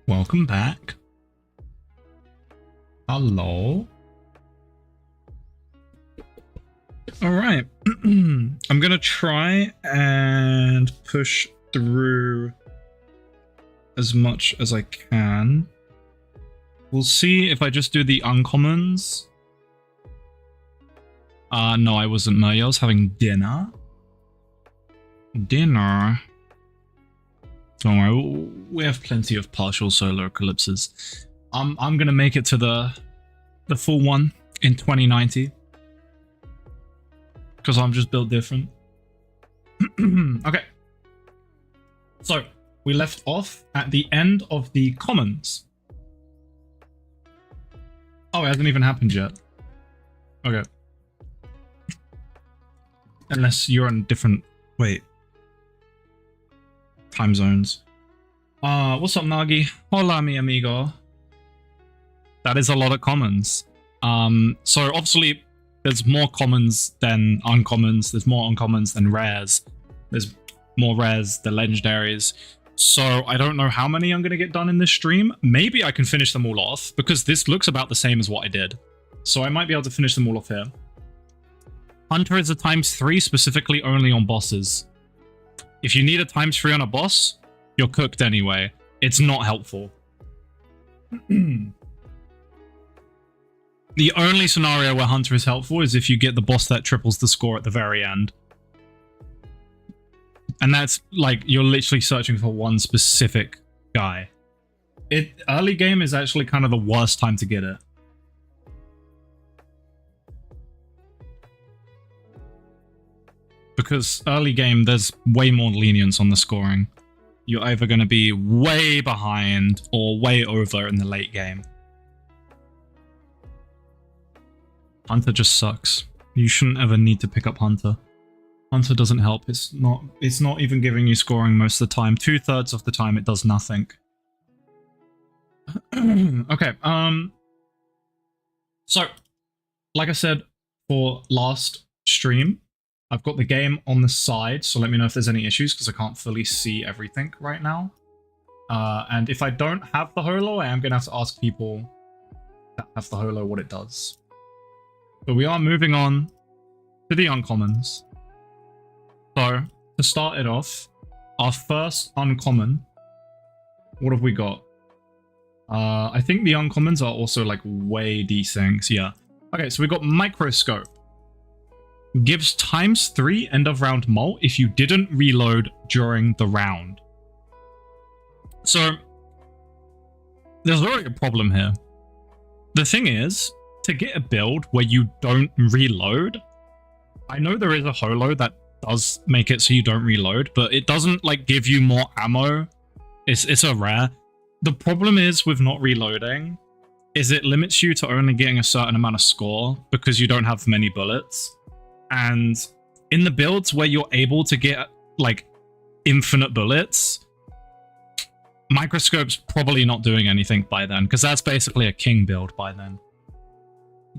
Welcome back. Hello. All right. I'm gonna try and push through as much as I can. We'll see if I just do the uncommons. No, I wasn't Murray. I was having dinner. Dinner. Don't worry, we have plenty of partial solar eclipses. I'm gonna make it to the full one in 2090 because I'm just built different. Okay, so we left off at the end of the commons. Oh, it hasn't even happened yet. Okay, unless you're in different time zones. What's up, Nagi? Hola, mi amigo. That is a lot of commons. So obviously there's more commons than uncommons. There's more uncommons than rares. There's more rares than legendaries. So I don't know how many I'm going to get done in this stream. Maybe I can finish them all off because this looks about the same as what I did. So I might be able to finish them all off here. Hunter is a ×3 specifically only on bosses. If you need a ×3 on a boss, you're cooked anyway. It's not helpful. The only scenario where Hunter is helpful is if you get the boss that triples the score at the very end. And that's like, you're literally searching for one specific guy. Early game is actually kind of the worst time to get it. Because early game, there's way more lenience on the scoring. You're either going to be way behind or way over in the late game. Hunter just sucks. You shouldn't ever need to pick up Hunter. Hunter doesn't help. It's not even giving you scoring most of the time. 2/3 of the time it does nothing. Okay, so like I said for last stream, I've got the game on the side, so let me know if there's any issues because I can't fully see everything right now. And if I don't have the holo, I am going to have to ask people that have the holo what it does. But we are moving on to the uncommons. So, to start it off, our first uncommon, what have we got? I think the uncommons are also like way decent, yeah. Okay, so we got Microscope. Gives ×3 end of round mult if you didn't reload during the round. So, there's already a problem here. The thing is, to get a build where you don't reload, I know there is a holo that does make it so you don't reload, but it doesn't like give you more ammo. It's a rare. The problem is with not reloading is it limits you to only getting a certain amount of score because you don't have many bullets. And in the builds where you're able to get like infinite bullets, Microscope's probably not doing anything by then because that's basically a king build by then.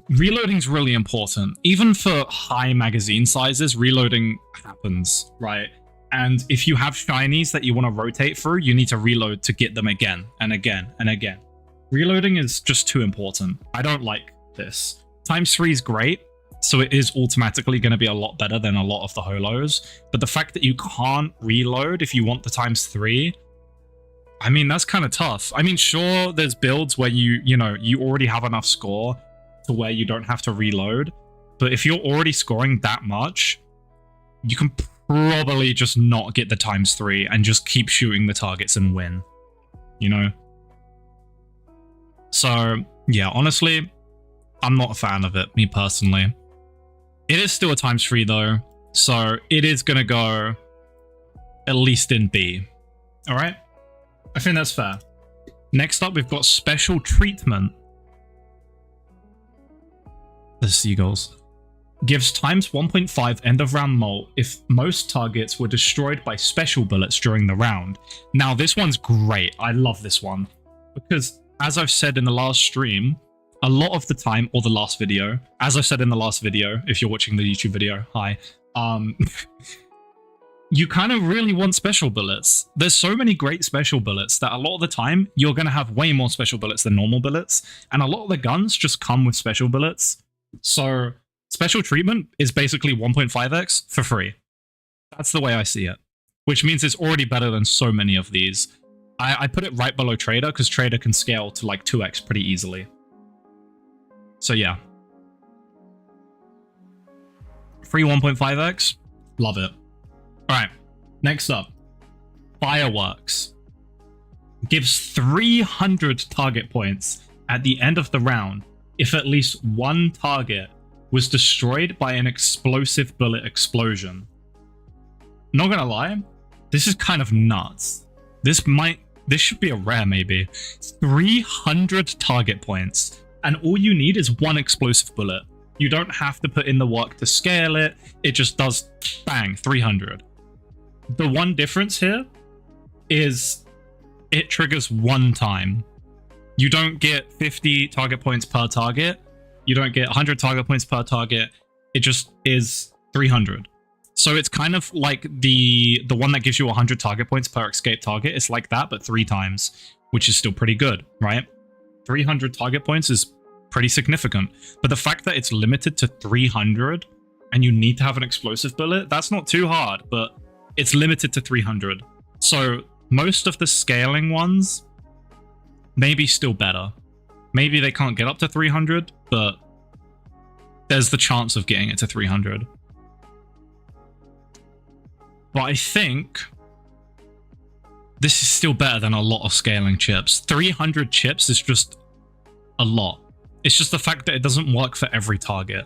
Reloading's really important. Even for high magazine sizes, reloading happens, right? And if you have shinies that you want to rotate through, you need to reload to get them again and again and again. Reloading is just too important. I don't like this. ×3 is great, so it is automatically going to be a lot better than a lot of the holos. But the fact that you can't reload if you want the ×3, I mean, that's kind of tough. I mean, sure, there's builds where you already have enough score to where you don't have to reload. But if you're already scoring that much, you can probably just not get the ×3 and just keep shooting the targets and win, you know? So, yeah, honestly, I'm not a fan of it, me personally. It is still a ×3 though, so it is going to go at least in B. All right? I think that's fair. Next up, we've got Special Treatment. The seagulls. Gives ×1.5 end of round mult if most targets were destroyed by special bullets during the round. Now, this one's great. I love this one. Because, as I've said in the last stream, a lot of the time, or the last video, as I said in the last video, if you're watching the YouTube video, hi, you kind of really want special bullets. There's so many great special bullets that a lot of the time you're going to have way more special bullets than normal bullets. And a lot of the guns just come with special bullets. So special treatment is basically 1.5x for free. That's the way I see it, which means it's already better than so many of these. I put it right below Trader because Trader can scale to like 2x pretty easily. So yeah. Free 1.5x, love it. Alright, next up. Fireworks. Gives 300 target points at the end of the round if at least one target was destroyed by an explosive bullet explosion. Not gonna lie, this is kind of nuts. This should be a rare maybe. 300 target points, and all you need is one explosive bullet. You don't have to put in the work to scale it. It just does bang, 300. The one difference here is it triggers one time. You don't get 50 target points per target. You don't get 100 target points per target. It just is 300. So it's kind of like the one that gives you 100 target points per escape target. It's like that, but 3 times, which is still pretty good, right? 300 target points is pretty significant. But the fact that it's limited to 300 and you need to have an explosive bullet, that's not too hard, but it's limited to 300. So most of the scaling ones, maybe still better. Maybe they can't get up to 300, but there's the chance of getting it to 300. But I think this is still better than a lot of scaling chips. 300 chips is just a lot. It's just the fact that it doesn't work for every target.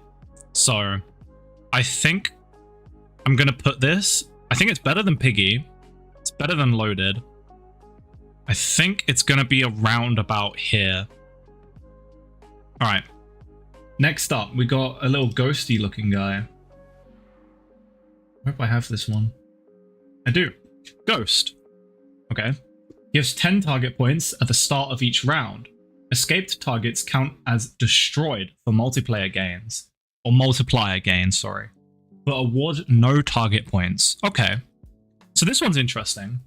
So I think I'm going to put this. I think it's better than Piggy. It's better than Loaded. I think it's going to be around about here. All right. Next up, we got a little ghosty looking guy. I hope I have this one. I do. Ghost. Okay. Gives 10 target points at the start of each round. Escaped targets count as destroyed for multiplayer gains. Or multiplier gains, sorry. But award no target points. Okay. So this one's interesting.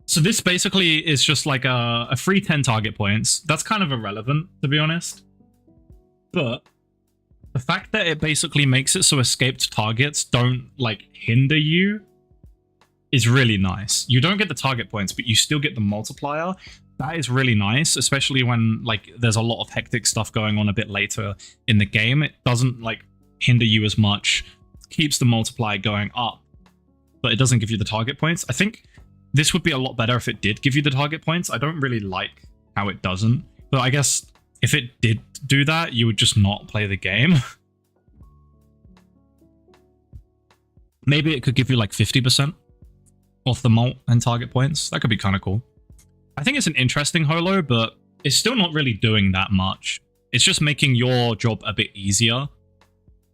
So this basically is just like a free 10 target points. That's kind of irrelevant, to be honest. But the fact that it basically makes it so escaped targets don't like hinder you is really nice. You don't get the target points, but you still get the multiplier. That is really nice, especially when like there's a lot of hectic stuff going on a bit later in the game. It doesn't like hinder you as much, keeps the multiplier going up, but it doesn't give you the target points. I think this would be a lot better if it did give you the target points. I don't really like how it doesn't, but I guess if it did do that, you would just not play the game. Maybe it could give you like 50% off the mult and target points. That could be kind of cool. I think it's an interesting holo, but it's still not really doing that much. It's just making your job a bit easier.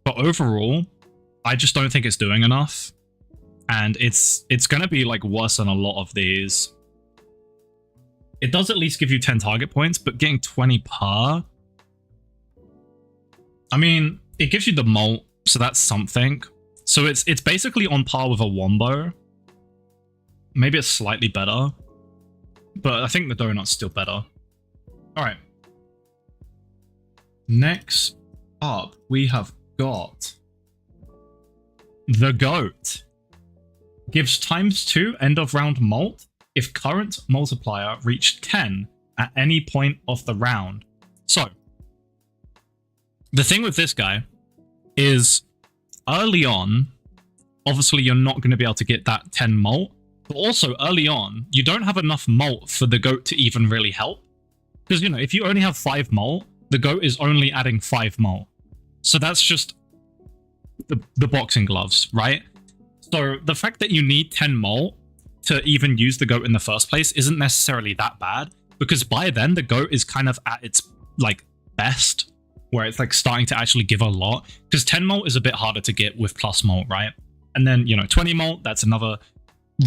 But overall, I just don't think it's doing enough. And it's going to be like worse than a lot of these. It does at least give you 10 target points, but getting 20 per... I mean, it gives you the mult, so that's something. So it's basically on par with a Wombo. Maybe it's slightly better. But I think the donut's still better. Alright. Next up, we have got... the Goat. Gives ×2 end of round mult if current multiplier reached 10 at any point of the round. So, the thing with this guy is early on, obviously you're not going to be able to get that 10 mult, but also early on, you don't have enough mult for the Goat to even really help. Because, you know, if you only have 5 mult, the Goat is only adding 5 mult. So that's just the boxing gloves, right? So the fact that you need 10 mult to even use the Goat in the first place isn't necessarily that bad, because by then the Goat is kind of at its like best, where it's like starting to actually give a lot, because 10 mult is a bit harder to get with plus mult, right? And then, you know, 20 mult, that's another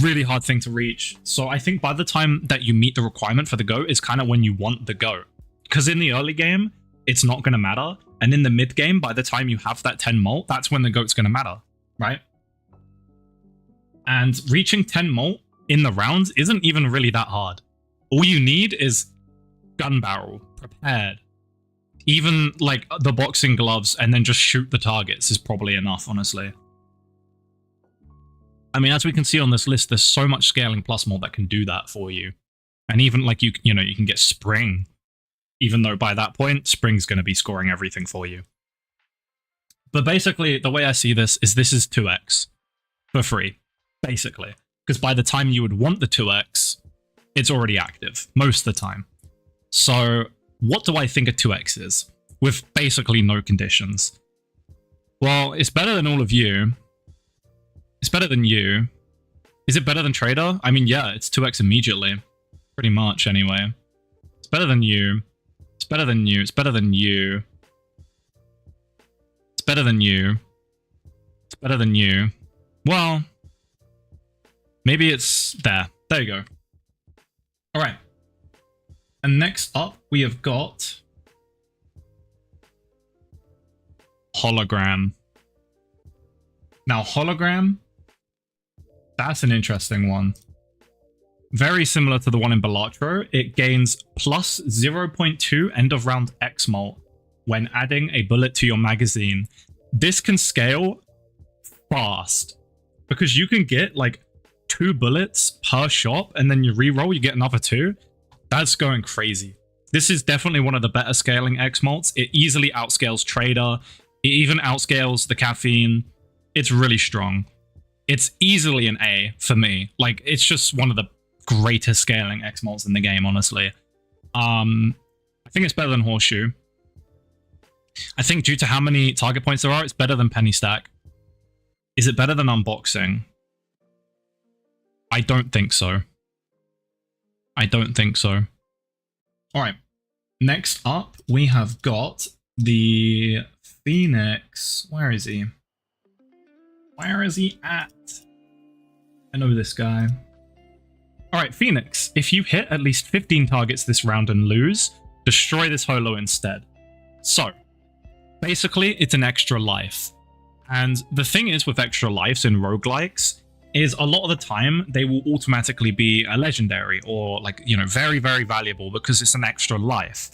really hard thing to reach. So I think by the time that you meet the requirement for the Goat is kind of when you want the Goat, because in the early game, it's not going to matter. And in the mid game, by the time you have that 10 mult, that's when the Goat's going to matter. right? And reaching 10 mult in the rounds isn't even really that hard. All you need is gun barrel, prepared. Even like the boxing gloves and then just shoot the targets is probably enough, honestly. I mean, as we can see on this list, there's so much scaling plus mult that can do that for you. And even like you know, you can get Spring, even though by that point, Spring's going to be scoring everything for you. But basically, the way I see this is 2x for free, basically. Because by the time you would want the 2x, it's already active, most of the time. So what do I think a 2x is? With basically no conditions. Well, it's better than all of you. It's better than you. Is it better than Trader? I mean, yeah, it's 2x immediately. Pretty much, anyway. It's better than you. It's better than you. It's better than you. It's better than you. It's better than you. Well, maybe it's there. There you go. All right. And next up, we have got Hologram. Now, Hologram, that's an interesting one. Very similar to the one in Balatro, it gains plus 0.2 end of round X mult when adding a bullet to your magazine. This can scale fast because you can get like 2 bullets per shot and then you reroll, you get another 2. That's going crazy. This is definitely one of the better scaling X mults. It easily outscales Trader. It even outscales the Caffeine. It's really strong. It's easily an A for me. Like, it's just one of the greatest scaling X mults in the game, honestly. I think it's better than Horseshoe. I think due to how many target points there are, it's better than Penny Stack. Is it better than Unboxing? I don't think so. I don't think so. All right. Next up, we have got the Phoenix. Where is he? Where is he at? I know this guy. All right, Phoenix. If you hit at least 15 targets this round and lose, destroy this holo instead. So, basically, it's an extra life. And the thing is with extra lives in roguelikes is a lot of the time they will automatically be a legendary or like, you know, very, very valuable because it's an extra life.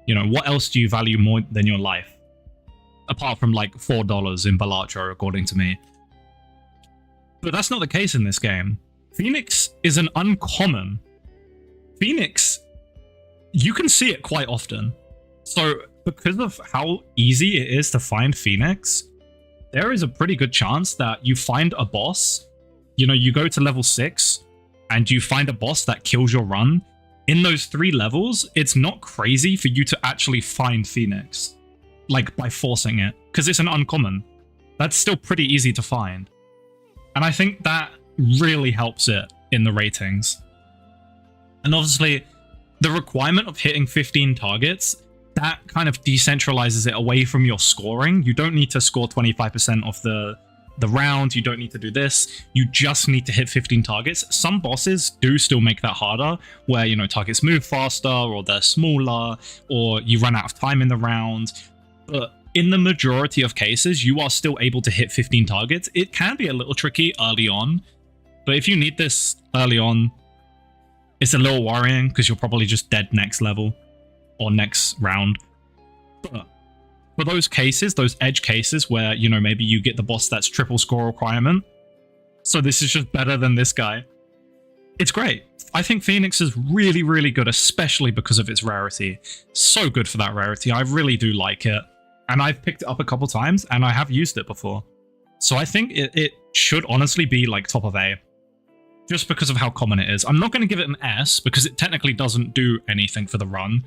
You know, what else do you value more than your life? Apart from like $4 in Balatro, according to me. But that's not the case in this game. Phoenix is an uncommon. Phoenix, you can see it quite often. So because of how easy it is to find Phoenix, there is a pretty good chance that you find a boss. You know, you go to level 6 and you find a boss that kills your run. In those 3 levels, it's not crazy for you to actually find Phoenix, like by forcing it, because it's an uncommon. That's still pretty easy to find. And I think that really helps it in the ratings. And obviously, the requirement of hitting 15 targets, that kind of decentralizes it away from your scoring. You don't need to score 25% of the round. You don't need to do this. You just need to hit 15 targets. Some bosses do still make that harder, where, you know, targets move faster, or they're smaller, or you run out of time in the round. But in the majority of cases, you are still able to hit 15 targets. It can be a little tricky early on, but if you need this early on, it's a little worrying because you're probably just dead next level or next round. But for those cases, those edge cases where, you know, maybe you get the boss that's triple score requirement, so this is just better than this guy, it's great. I think Phoenix is really, really good, especially because of its rarity. So good for that rarity. I really do like it. And I've picked it up a couple times, and I have used it before. So I think it should honestly be like top of A, just because of how common it is. I'm not going to give it an S, because it technically doesn't do anything for the run.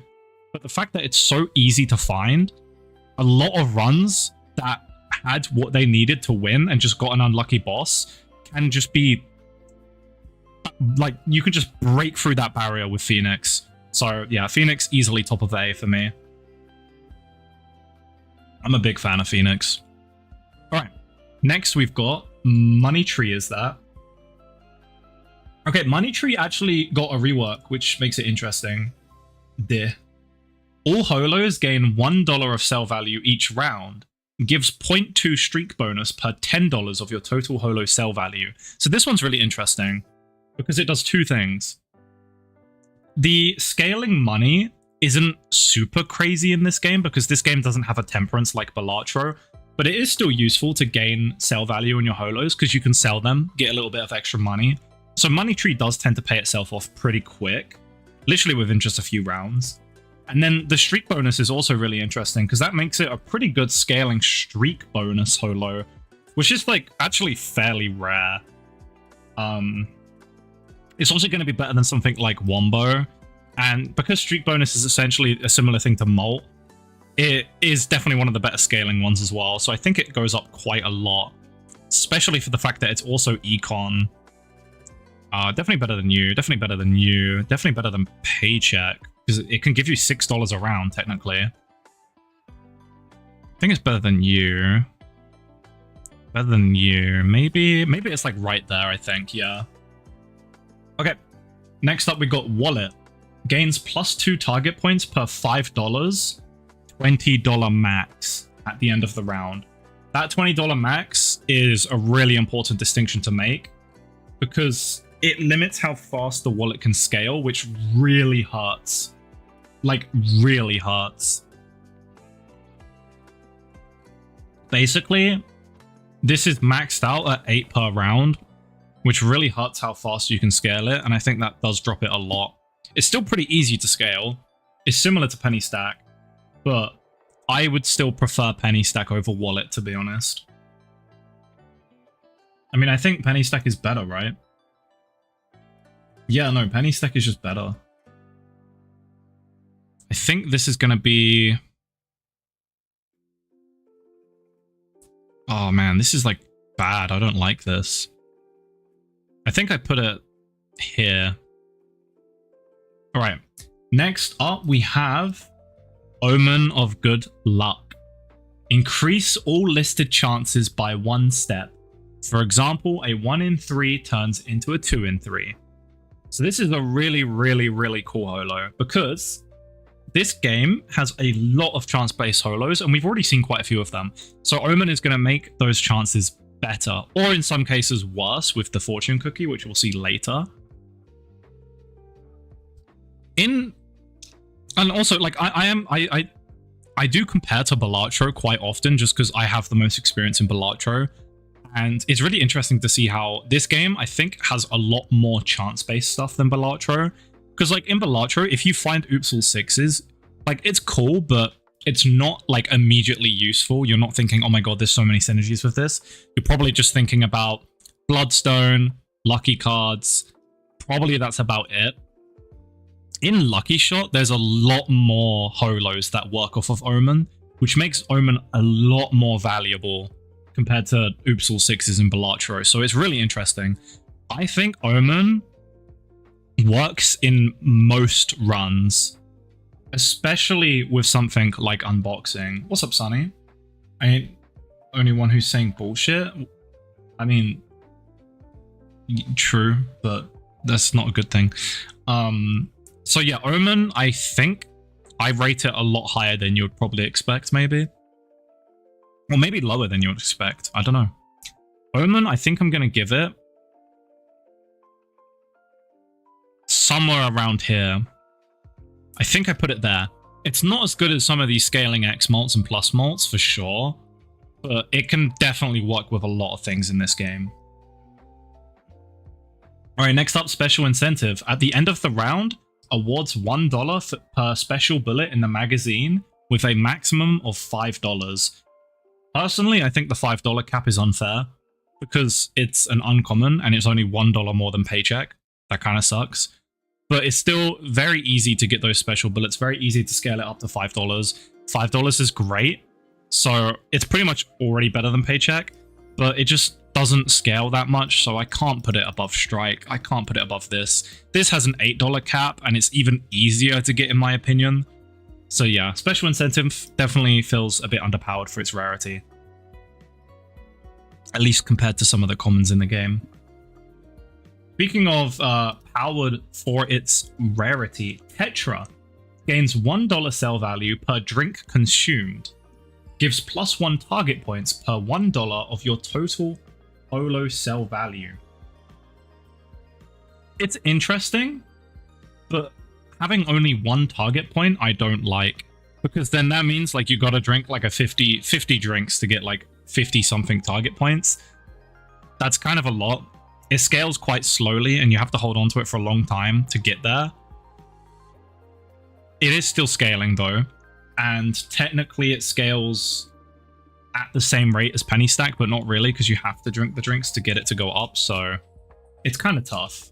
But the fact that it's so easy to find, a lot of runs that had what they needed to win and just got an unlucky boss can just be... like, you can just break through that barrier with Phoenix. So yeah, Phoenix easily top of A for me. I'm a big fan of Phoenix. All right, next we've got Money Tree. Is that? Okay, Money Tree actually got a rework, which makes it interesting. All holos gain $1 of sell value each round, gives 0.2 streak bonus per $10 of your total holo sell value. So this one's really interesting because it does two things. The scaling money isn't super crazy in this game because this game doesn't have a temperance like Balatro, but it is still useful to gain sell value in your holos because you can sell them, get a little bit of extra money. So Money Tree does tend to pay itself off pretty quick, literally within just a few rounds. And then the streak bonus is also really interesting because that makes it a pretty good scaling streak bonus holo, which is like actually fairly rare. It's also going to be better than something like Wombo, and because streak bonus is essentially a similar thing to Molt, it is definitely one of the better scaling ones as well. So I think it goes up quite a lot, especially for the fact that it's also econ. Definitely better than you. Definitely better than you. Definitely better than Paycheck because it can give you $6 a round technically. I think it's better than you. Better than you. Maybe it's like right there. I think yeah. Okay. Next up we got Wallet. Gains +2 target points per $5. $20 max at the end of the round. That $20 max is a really important distinction to make because it limits how fast the wallet can scale, which really hurts. Like, really hurts. Basically, this is maxed out at 8 per round, which really hurts how fast you can scale it, and I think that does drop it a lot. It's still pretty easy to scale. It's similar to Penny Stack, but I would still prefer Penny Stack over Wallet, to be honest. I mean, I think Penny Stack is better, right? Yeah, no, Penny Stack is just better. I think this is going to be... Oh man, this is like bad. I don't like this. I think I put it here. All right. Next up, we have Omen of Good Luck. Increase all listed chances by 1 step. For example, a 1 in 3 turns into a 2 in 3. So this is a really, really, really cool holo because this game has a lot of chance-based holos and we've already seen quite a few of them. So Omen is going to make those chances better, or in some cases worse with the fortune cookie, which we'll see later. And also, like, I do compare to Balatro quite often just because I have the most experience in Balatro. And it's really interesting to see how this game, I think, has a lot more chance-based stuff than Balatro. Because, like, in Balatro, if you find Oops All Sixes, like, it's cool, but it's not, like, immediately useful. You're not thinking, oh my god, there's so many synergies with this. You're probably just thinking about Bloodstone, Lucky Cards. Probably that's about it. In Lucky Shot, there's a lot more holos that work off of Omen, which makes Omen a lot more valuable compared to Oops All Sixes in Balatro. So it's really interesting. I think Omen works in most runs, especially with something like unboxing. What's up, Sonny? I ain't only one who's saying bullshit. I mean, true, but that's not a good thing. So yeah, Omen, I think I rate it a lot higher than you would probably expect, maybe. Or maybe lower than you would expect. I don't know. Omen, I think I'm going to give it somewhere around here. I think I put it there. It's not as good as some of these scaling X malts and plus malts for sure, but it can definitely work with a lot of things in this game. All right, next up, special incentive. At the end of the round, awards $1 per special bullet in the magazine with a maximum of $5. Personally, I think the $5 cap is unfair because it's an uncommon and it's only $1 more than Paycheck. That kind of sucks. But it's still very easy to get those special bullets, very easy to scale it up to $5. $5 is great. So it's pretty much already better than Paycheck, but it just doesn't scale that much, so I can't put it above Strike. I can't put it above this. This has an $8 cap, and it's even easier to get, in my opinion. So yeah, special incentive definitely feels a bit underpowered for its rarity. At least compared to some of the commons in the game. Speaking of powered for its rarity, Tetra gains $1 sell value per drink consumed. gives +1 target points per $1 of your total holo sell value. It's interesting, but having only 1 target point I don't like, because then that means like you gotta drink like a 50 drinks to get like 50 something target points. That's kind of a lot. It scales quite slowly and you have to hold on to it for a long time to get there. It is still scaling though, and technically it scales at the same rate as penny stack, but not really, because you have to drink the drinks to get it to go up, so it's kind of tough.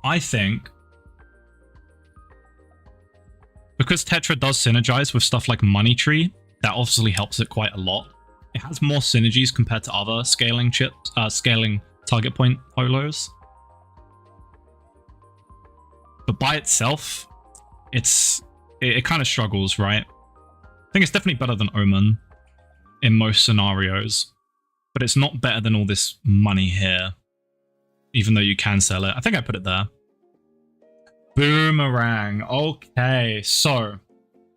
I think because Tetra does synergize with stuff like Money Tree, that obviously helps it quite a lot. It has more synergies compared to other scaling chips, scaling target point holos. But by itself, it kind of struggles, right? I think it's definitely better than Omen in most scenarios, but it's not better than all this money here, even though you can sell it. I think I put it there. Boomerang. Okay, so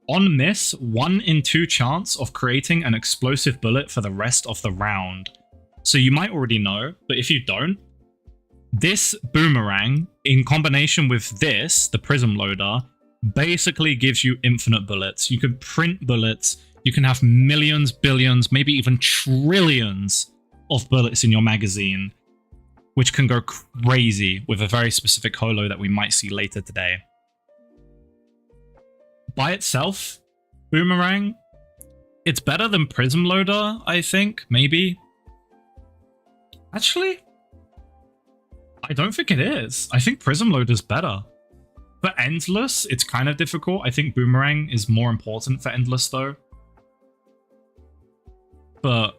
on miss, 1 in 2 chance of creating an explosive bullet for the rest of the round. So you might already know, but if you don't, this boomerang in combination with this, the prism loader, basically gives you infinite bullets. You can print bullets. You can have millions, billions, maybe even trillions of bullets in your magazine, which can go crazy with a very specific holo that we might see later today. By itself, Boomerang, it's better than Prism Loader, I think, maybe. Actually, I don't think it is. I think Prism Loader's better. For Endless, it's kind of difficult. I think Boomerang is more important for Endless, though. But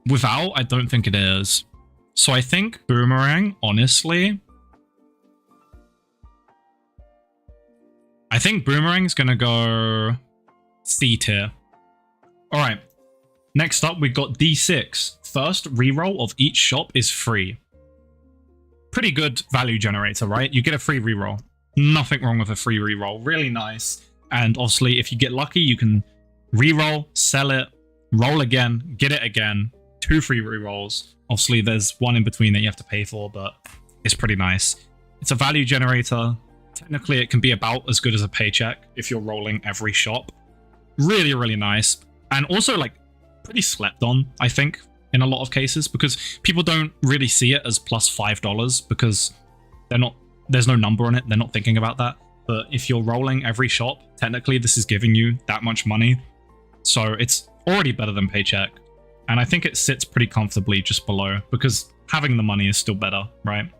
without, I don't think it is. So I think Boomerang, honestly, I think Boomerang's gonna go C tier. Alright, next up we got D6. First reroll of each shop is free. Pretty good value generator, right? You get a free reroll. Nothing wrong with a free reroll. Really nice. And obviously, if you get lucky, you can reroll, sell it, roll again, get it again. 2 free rerolls. Obviously, there's one in between that you have to pay for, but it's pretty nice. It's a value generator. Technically, it can be about as good as a paycheck if you're rolling every shop. Really, really nice. And also, like, pretty slept on, I think, in a lot of cases, because people don't really see it as plus $5 because there's no number on it. They're not thinking about that. But if you're rolling every shop, technically, this is giving you that much money. So it's already better than paycheck. And I think it sits pretty comfortably just below because having the money is still better, right?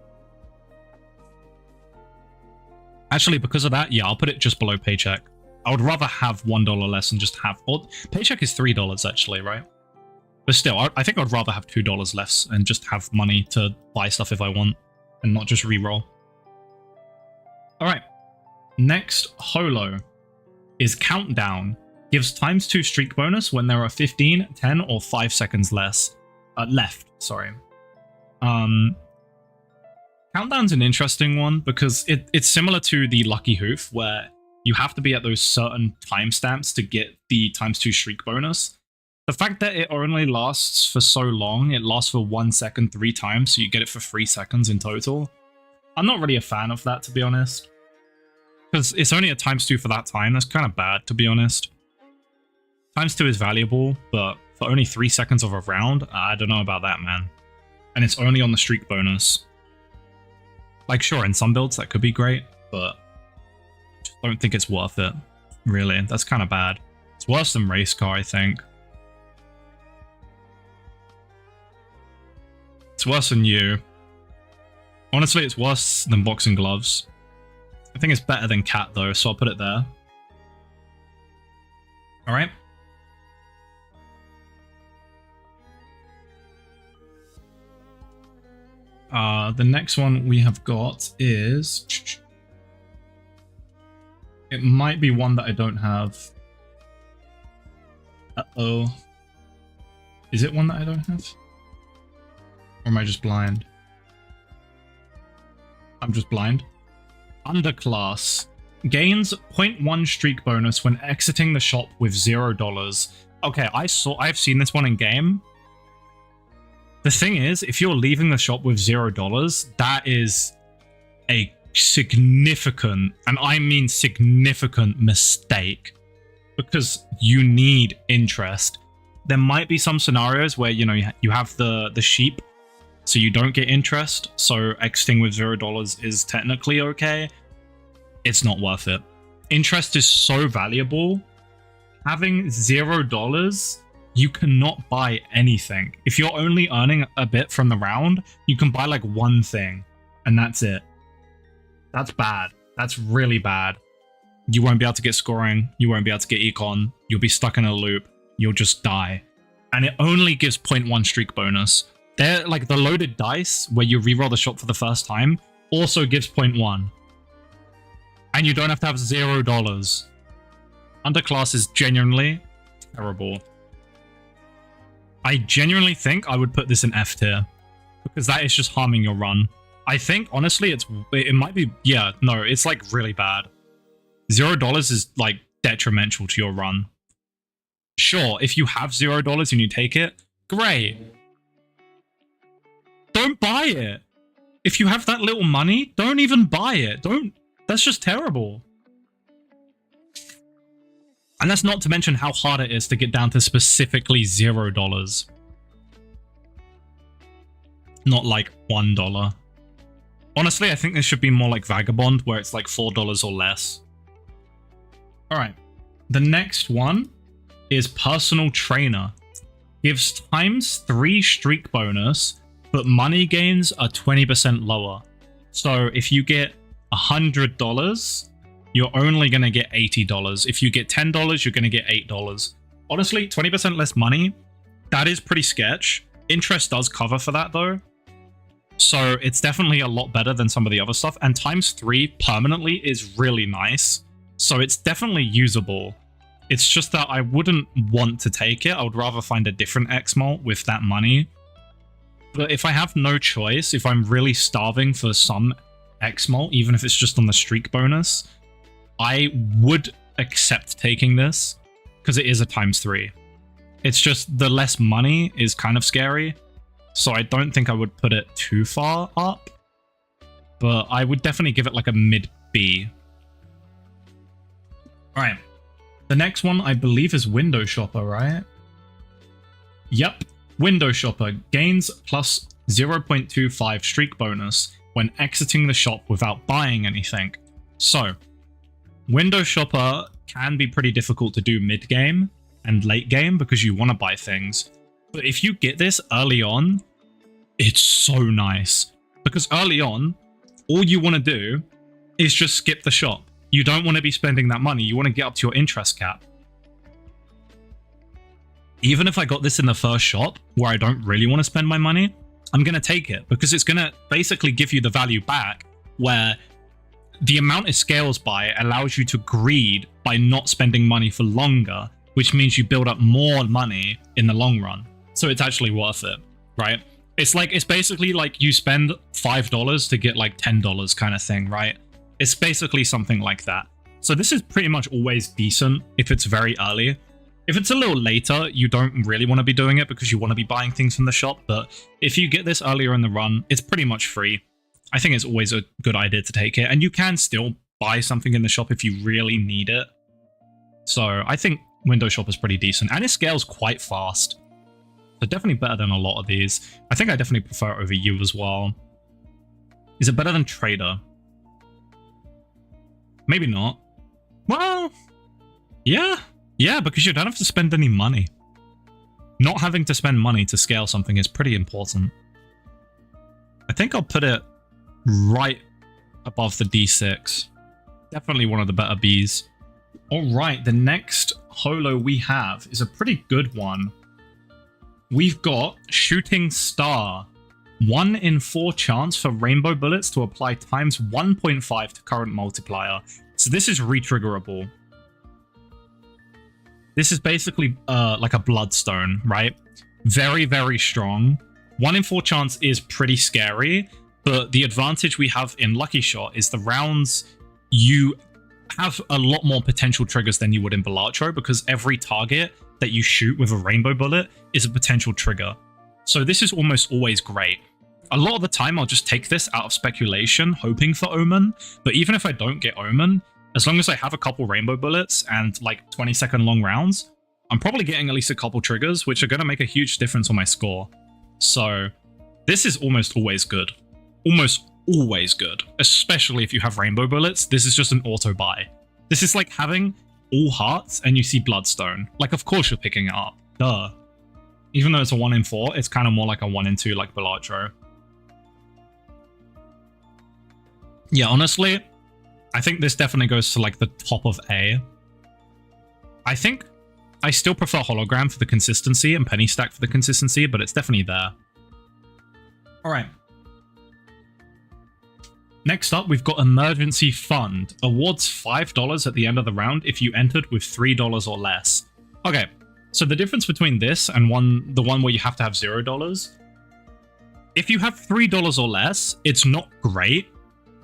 Actually, because of that, yeah, I'll put it just below paycheck. I would rather have $1 less and just have... Well, paycheck is $3 actually, right? But still, I think I'd rather have $2 less and just have money to buy stuff if I want and not just reroll. Alright, next holo is Countdown. Gives ×2 streak bonus when there are 15, 10, or 5 seconds left. Countdown's an interesting one because it's similar to the Lucky Hoof, where you have to be at those certain timestamps to get the ×2 streak bonus. The fact that it only lasts for so long, it lasts for 1 second 3 times, so you get it for 3 seconds in total. I'm not really a fan of that, to be honest. Because it's only a ×2 for that time. That's kind of bad, to be honest. ×2 is valuable, but for only 3 seconds of a round, I don't know about that, man. And it's only on the streak bonus. Like, sure, in some builds that could be great, but I just don't think it's worth it, really. That's kind of bad. It's worse than Race Car, I think. It's worse than you. Honestly, it's worse than Boxing Gloves. I think it's better than Cat, though, so I'll put it there. Alright. The next one we have got is... It might be one that I don't have. Uh-oh. Is it one that I don't have? Or am I just blind? I'm just blind. Underclass gains 0.1 streak bonus when exiting the shop with $0. Okay, I've seen this one in game. The thing is, if you're leaving the shop with $0, that is a significant, and I mean significant, mistake, because you need interest. There might be some scenarios where, you know, you have the sheep, so you don't get interest, so exiting with $0 is technically okay. It's not worth it. Interest is so valuable. Having $0, you cannot buy anything. If you're only earning a bit from the round, you can buy like one thing, and that's it. That's bad. That's really bad. You won't be able to get scoring. You won't be able to get econ. You'll be stuck in a loop. You'll just die. And it only gives 0.1 streak bonus. They're like the loaded dice where you reroll the shop for the first time also gives 0.1. And you don't have to have $0. Underclass is genuinely terrible. I genuinely think I would put this in F tier because that is just harming your run. I think, honestly, it might be, yeah, no, it's like really bad. $0 is like detrimental to your run. Sure, if you have $0 and you take it, great. Don't buy it. If you have that little money, don't even buy it. That's just terrible. And that's not to mention how hard it is to get down to specifically $0. Not like $1. Honestly, I think this should be more like Vagabond, where it's like $4 or less. Alright. The next one is Personal Trainer. Gives ×3 streak bonus, but money gains are 20% lower. So if you get $100, you're only going to get $80. If you get $10, you're going to get $8. Honestly, 20% less money, that is pretty sketch. Interest does cover for that though. So it's definitely a lot better than some of the other stuff. And ×3 permanently is really nice. So it's definitely usable. It's just that I wouldn't want to take it. I would rather find a different X-Malt with that money. But if I have no choice, if I'm really starving for some X-Malt, even if it's just on the streak bonus, I would accept taking this because it is a ×3. It's just the less money is kind of scary. So I don't think I would put it too far up, but I would definitely give it like a mid B. All right. The next one I believe is Window Shopper, right? Yep. Window Shopper gains plus 0.25 streak bonus when exiting the shop without buying anything. So, Window Shopper can be pretty difficult to do mid-game and late game because you want to buy things. But if you get this early on, it's so nice. Because early on, all you want to do is just skip the shop. You don't want to be spending that money. You want to get up to your interest cap. Even if I got this in the first shop, where I don't really want to spend my money, I'm going to take it. Because it's going to basically give you the value back, where the amount it scales by allows you to greed by not spending money for longer, which means you build up more money in the long run. So it's actually worth it, right? It's basically like you spend $5 to get like $10 kind of thing, right? It's basically something like that. So this is pretty much always decent if it's very early. If it's a little later, you don't really want to be doing it because you want to be buying things from the shop. But if you get this earlier in the run, it's pretty much free. I think it's always a good idea to take it. And you can still buy something in the shop if you really need it. So I think Window Shop is pretty decent. And it scales quite fast. So definitely better than a lot of these. I think I definitely prefer it over you as well. Is it better than Trader? Maybe not. Well, yeah. Yeah, because you don't have to spend any money. Not having to spend money to scale something is pretty important. I think I'll put it right above the D6. Definitely one of the better Bs. Alright, the next holo we have is a pretty good one. We've got Shooting Star. 1 in 4 chance for rainbow bullets to apply times 1.5 to current multiplier. So this is retriggerable. This is basically like a bloodstone, right? Very, very strong. 1 in 4 chance is pretty scary, but the advantage we have in Lucky Shot is the rounds you have a lot more potential triggers than you would in Balatro, because every target that you shoot with a rainbow bullet is a potential trigger. So this is almost always great. A lot of the time, I'll just take this out of speculation, hoping for Omen. But even if I don't get Omen, as long as I have a couple rainbow bullets and like 20-second long rounds, I'm probably getting at least a couple triggers, which are going to make a huge difference on my score. So this is almost always good. Almost always good. Especially if you have rainbow bullets. This is just an auto buy. This is like having all hearts and you see bloodstone. Like, of course you're picking it up. Duh. Even though it's a 1 in 4, it's kind of more like a 1 in 2 like Balatro. Yeah, honestly, I think this definitely goes to like the top of A. I think I still prefer Hologram for the consistency and Penny Stack for the consistency, but it's definitely there. All right. Next up, we've got Emergency Fund. Awards $5 at the end of the round if you entered with $3 or less. Okay, so the difference between this and the one where you have to have $0, if you have $3 or less, it's not great,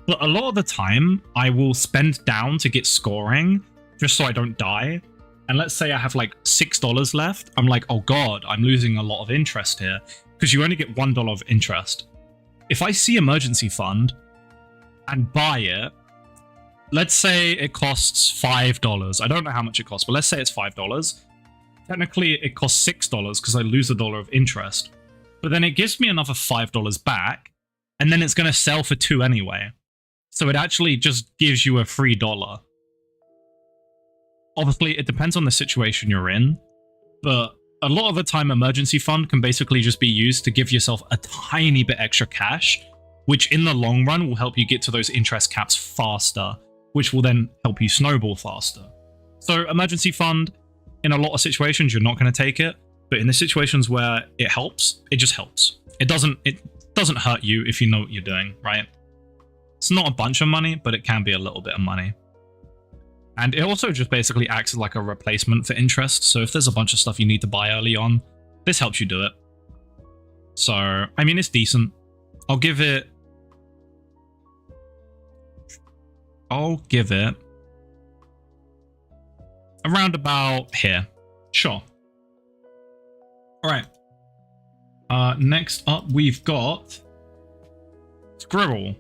but a lot of the time, I will spend down to get scoring just so I don't die. And let's say I have like $6 left. I'm like, oh god, I'm losing a lot of interest here, because you only get $1 of interest. If I see Emergency Fund and buy it, let's say it costs $5. I don't know how much it costs, but let's say it's $5. Technically, it costs $6 because I lose $1 of interest. But then it gives me another $5 back, and then it's going to sell for $2 anyway. So it actually just gives you a free $1. Obviously, it depends on the situation you're in, but a lot of the time, Emergency Fund can basically just be used to give yourself a tiny bit extra cash, which in the long run will help you get to those interest caps faster, which will then help you snowball faster. So Emergency Fund, in a lot of situations, you're not going to take it, but in the situations where it helps, it just helps. It doesn't hurt you if you know what you're doing, right? It's not a bunch of money, but it can be a little bit of money. And it also just basically acts as like a replacement for interest. So if there's a bunch of stuff you need to buy early on, this helps you do it. So, I mean, it's decent. I'll give it around about here. Sure. All right. Next up, we've got Scribble.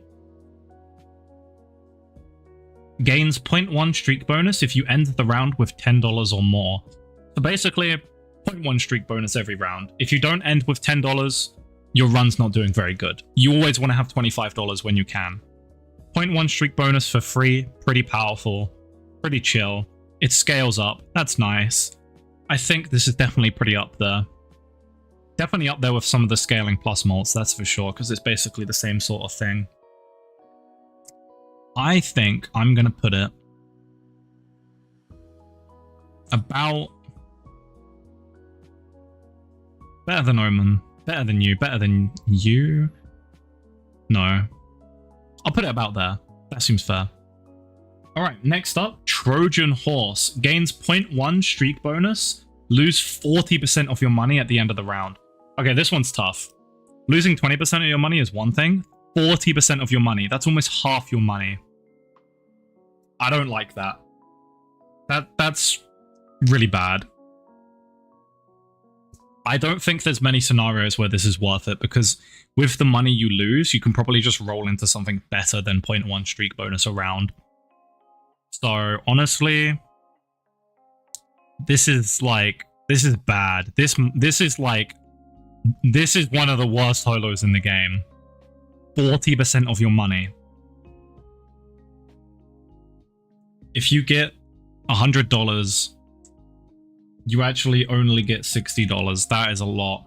Gains 0.1 streak bonus if you end the round with $10 or more. So basically, 0.1 streak bonus every round. If you don't end with $10, your run's not doing very good. You always want to have $25 when you can. 0.1 streak bonus for free, pretty powerful, pretty chill. It scales up, that's nice. I think this is definitely pretty up there. Definitely up there with some of the scaling plus malts, that's for sure, because it's basically the same sort of thing. I think I'm going to put it about better than Omen, better than you. No, I'll put it about there. That seems fair. All right, next up, Trojan Horse. Gains 0.1 streak bonus, lose 40% of your money at the end of the round. Okay, this one's tough. Losing 20% of your money is one thing. 40% of your money, that's almost half your money. I don't like that. That's really bad. I don't think there's many scenarios where this is worth it, because with the money you lose, you can probably just roll into something better than 0.1 streak bonus a round. So honestly, this is bad. This is one of the worst holos in the game. 40% of your money. If you get $100, you actually only get $60. That is a lot.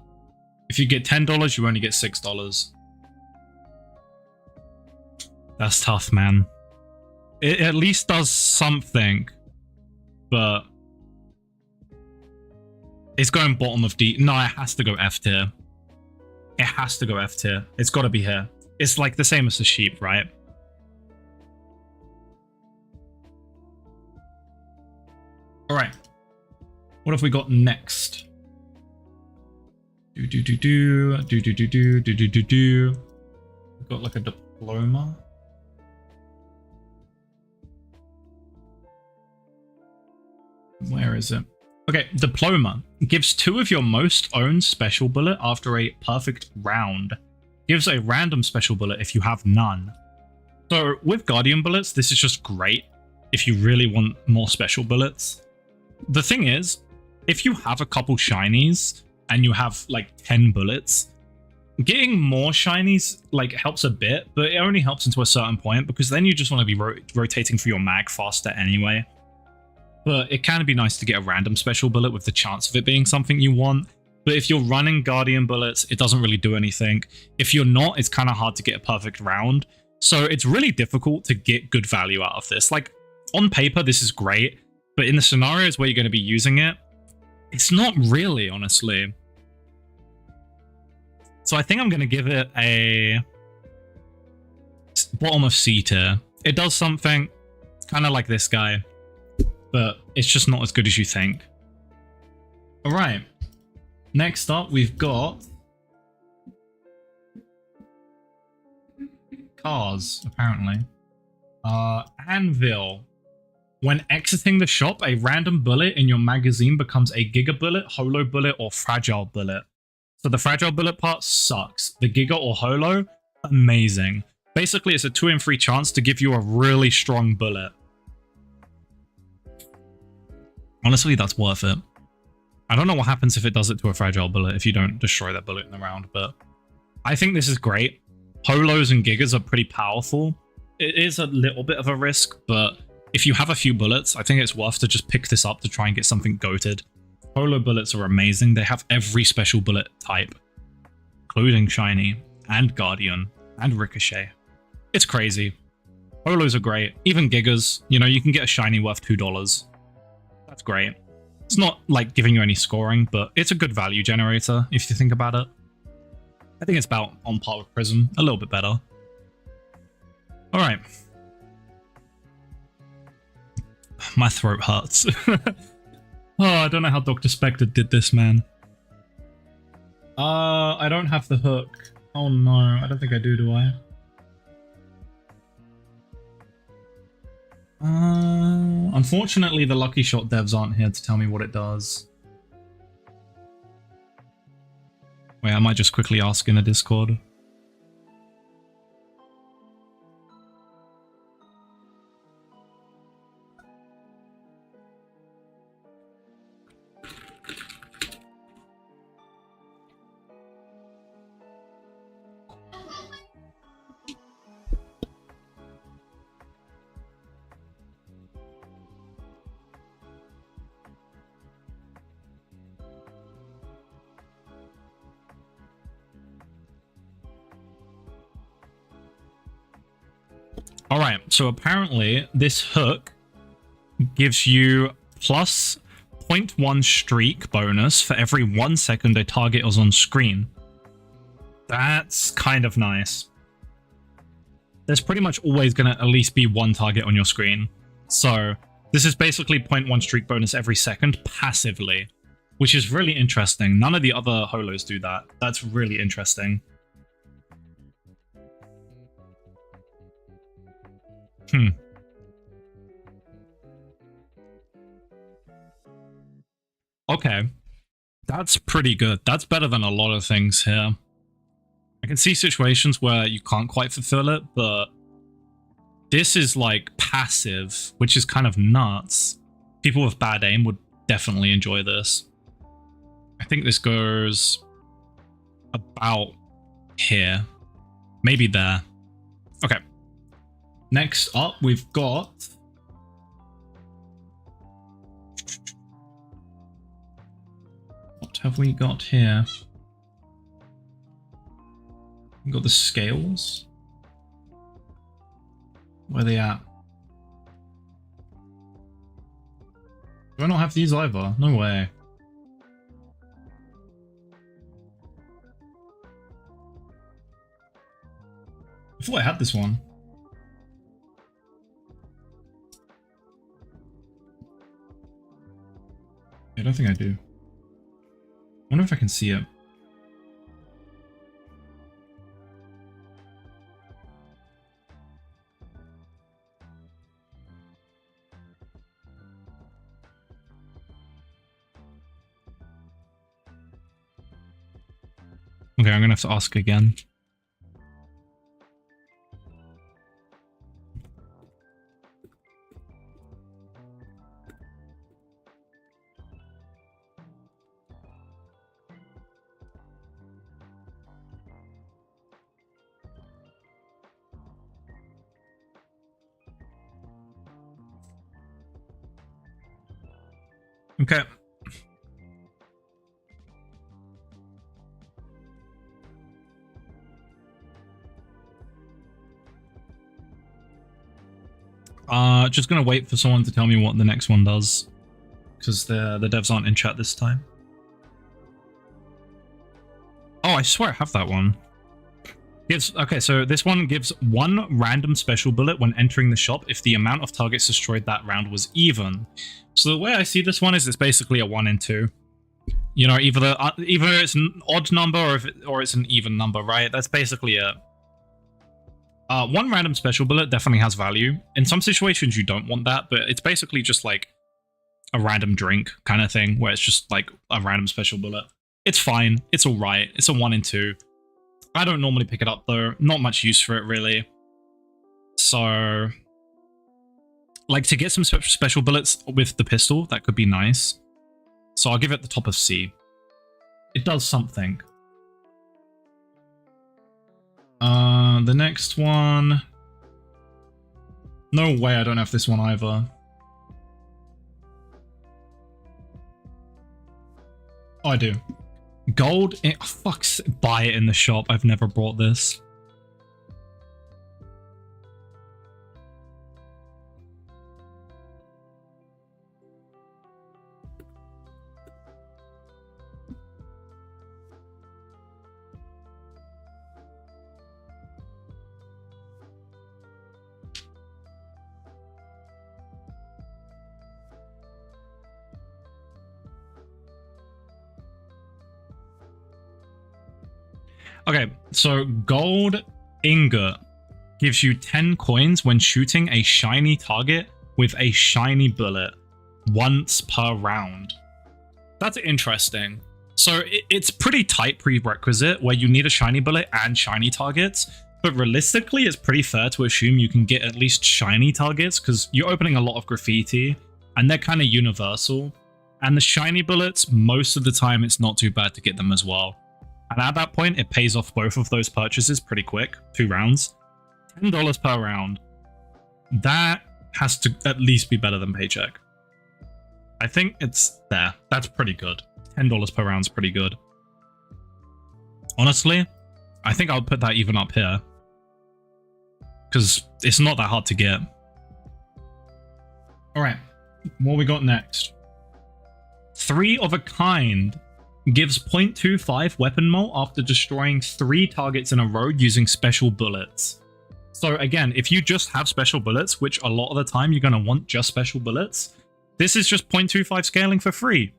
If you get $10, you only get $6. That's tough, man. It at least does something, but it's going bottom of D. No, it has to go F tier. It has to go F tier. It's got to be here. It's like the same as the sheep, right? All right. What have we got next? We've got like a diploma. Where is it? Okay, Diploma. Gives 2 of your most owned special bullet after a perfect round. Gives a random special bullet if you have none. So with Guardian bullets, this is just great if you really want more special bullets. The thing is, if you have a couple shinies and you have like 10 bullets, getting more shinies like helps a bit, but it only helps until a certain point because then you just want to be rotating for your mag faster anyway. But it can be nice to get a random special bullet with the chance of it being something you want. But if you're running Guardian bullets, it doesn't really do anything. If you're not, it's kind of hard to get a perfect round. So it's really difficult to get good value out of this. Like, on paper, this is great. But in the scenarios where you're going to be using it, it's not really, honestly. So I think I'm going to give it a bottom of C tier. It does something kind of like this guy, but it's just not as good as you think. All right. Next up, we've got cars, apparently. Anvil. When exiting the shop, a random bullet in your magazine becomes a Giga Bullet, Holo Bullet, or Fragile Bullet. So the Fragile Bullet part sucks. The Giga or Holo, amazing. Basically, it's a 2 in 3 chance to give you a really strong bullet. Honestly, that's worth it. I don't know what happens if it does it to a Fragile Bullet if you don't destroy that bullet in the round, but I think this is great. Holos and Gigas are pretty powerful. It is a little bit of a risk, but if you have a few bullets, I think it's worth to just pick this up to try and get something goated. Holo bullets are amazing. They have every special bullet type, including Shiny and Guardian and Ricochet. It's crazy. Holos are great. Even Gigas, you know, you can get a Shiny worth $2. That's great. It's not like giving you any scoring, but it's a good value generator if you think about it. I think it's about on par with Prism, a little bit better. All right. My throat hurts. Oh, I don't know how Dr. Spectre did this, man. I don't have the hook. Oh no, I don't think I do I? Unfortunately, the Lucky Shot devs aren't here to tell me what it does. Wait, I might just quickly ask in a Discord. All right, so apparently this hook gives you plus 0.1 streak bonus for every 1 second a target is on screen. That's kind of nice. There's pretty much always going to at least be one target on your screen. So this is basically 0.1 streak bonus every second passively, which is really interesting. None of the other holos do that. That's really interesting. Okay. That's pretty good. That's better than a lot of things here. I can see situations where you can't quite fulfill it, but this is like passive, which is kind of nuts. People with bad aim would definitely enjoy this. I think this goes about here. Maybe there. Okay. Next up, we've got... What have we got here? We've got the scales. Where are they at? Do I not have these either? No way. I thought I had this one. I don't think I do. I wonder if I can see it. Okay, I'm gonna have to ask again. Okay. Just gonna wait for someone to tell me what the next one does, because the devs aren't in chat this time. Oh, I swear I have that one. Okay, so this one gives 1 random special bullet when entering the shop if the amount of targets destroyed that round was even. So the way I see this one is it's basically a 1 in 2. You know, either it's an odd number or it's an even number, right? That's basically it. 1 random special bullet definitely has value. In some situations you don't want that, but it's basically just like a random drink kind of thing where it's just like a random special bullet. It's fine. It's all right. It's a 1 in 2. I don't normally pick it up though. Not much use for it really. So, like, to get some special bullets with the pistol, that could be nice. So I'll give it the top of C. It does something. The next one... No way I don't have this one either. Oh, I do. Gold... fuck, buy it in the shop. I've never bought this. Okay, so gold ingot gives you 10 coins when shooting a shiny target with a shiny bullet once per round. That's interesting. So it's pretty tight prerequisite where you need a shiny bullet and shiny targets, but realistically it's pretty fair to assume you can get at least shiny targets because you're opening a lot of graffiti and they're kind of universal. And the shiny bullets, most of the time it's not too bad to get them as well. And at that point, it pays off both of those purchases pretty quick. 2 rounds. $10 per round. That has to at least be better than Paycheck. I think it's there. That's pretty good. $10 per round is pretty good. Honestly, I think I'll put that even up here. Because it's not that hard to get. Alright, what we got next? 3 of a kind. Gives 0.25 weapon mult after destroying 3 targets in a row using special bullets. So again, if you just have special bullets, which a lot of the time you're going to want just special bullets, this is just 0.25 scaling for free.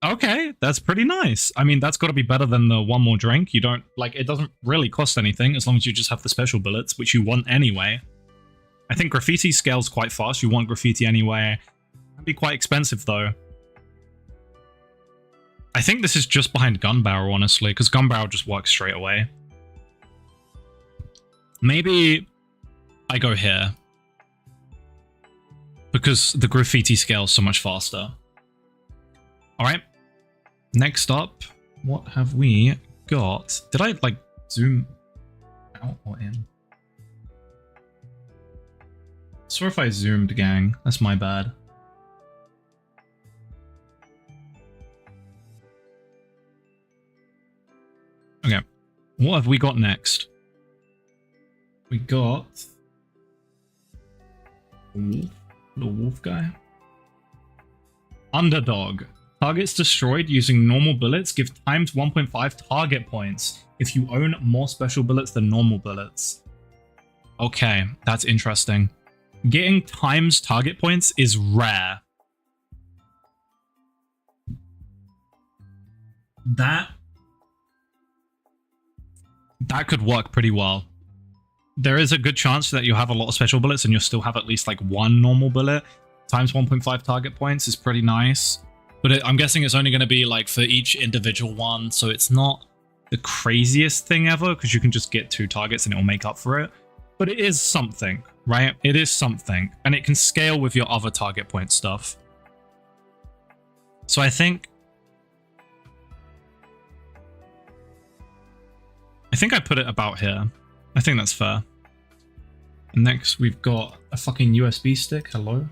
Okay, that's pretty nice. I mean, that's got to be better than the 1 more drink. You don't, like, it doesn't really cost anything as long as you just have the special bullets, which you want anyway. I think graffiti scales quite fast. You want graffiti anyway. It'd be quite expensive though. I think this is just behind Gun Barrel, honestly, because Gun Barrel just works straight away. Maybe I go here. Because the graffiti scales so much faster. Alright. Next up, what have we got? Did I, like, zoom out or in? I swear if I zoomed, gang. That's my bad. Okay, what have we got next? We got... Wolf? Little wolf guy? Underdog. Targets destroyed using normal bullets give times 1.5 target points if you own more special bullets than normal bullets. Okay, that's interesting. Getting times target points is rare. That could work pretty well. There is a good chance that you'll have a lot of special bullets and you'll still have at least like 1 normal bullet. Times 1.5 target points is pretty nice. But I'm guessing it's only going to be like for each individual one, so it's not the craziest thing ever, because you can just get 2 targets and it will make up for it. But it is something, right? It is something. And it can scale with your other target point stuff. So I think I put it about here. I think that's fair. And next we've got a fucking USB stick. Hello?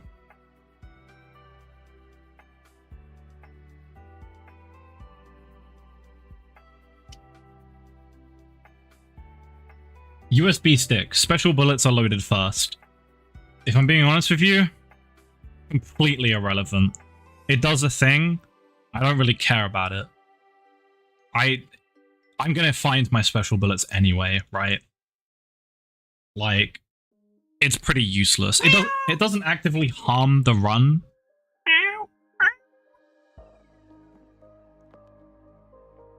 USB stick. Special bullets are loaded first. If I'm being honest with you, completely irrelevant. It does a thing. I don't really care about it. I'm gonna find my special bullets anyway, right? Like, it's pretty useless. It doesn't actively harm the run.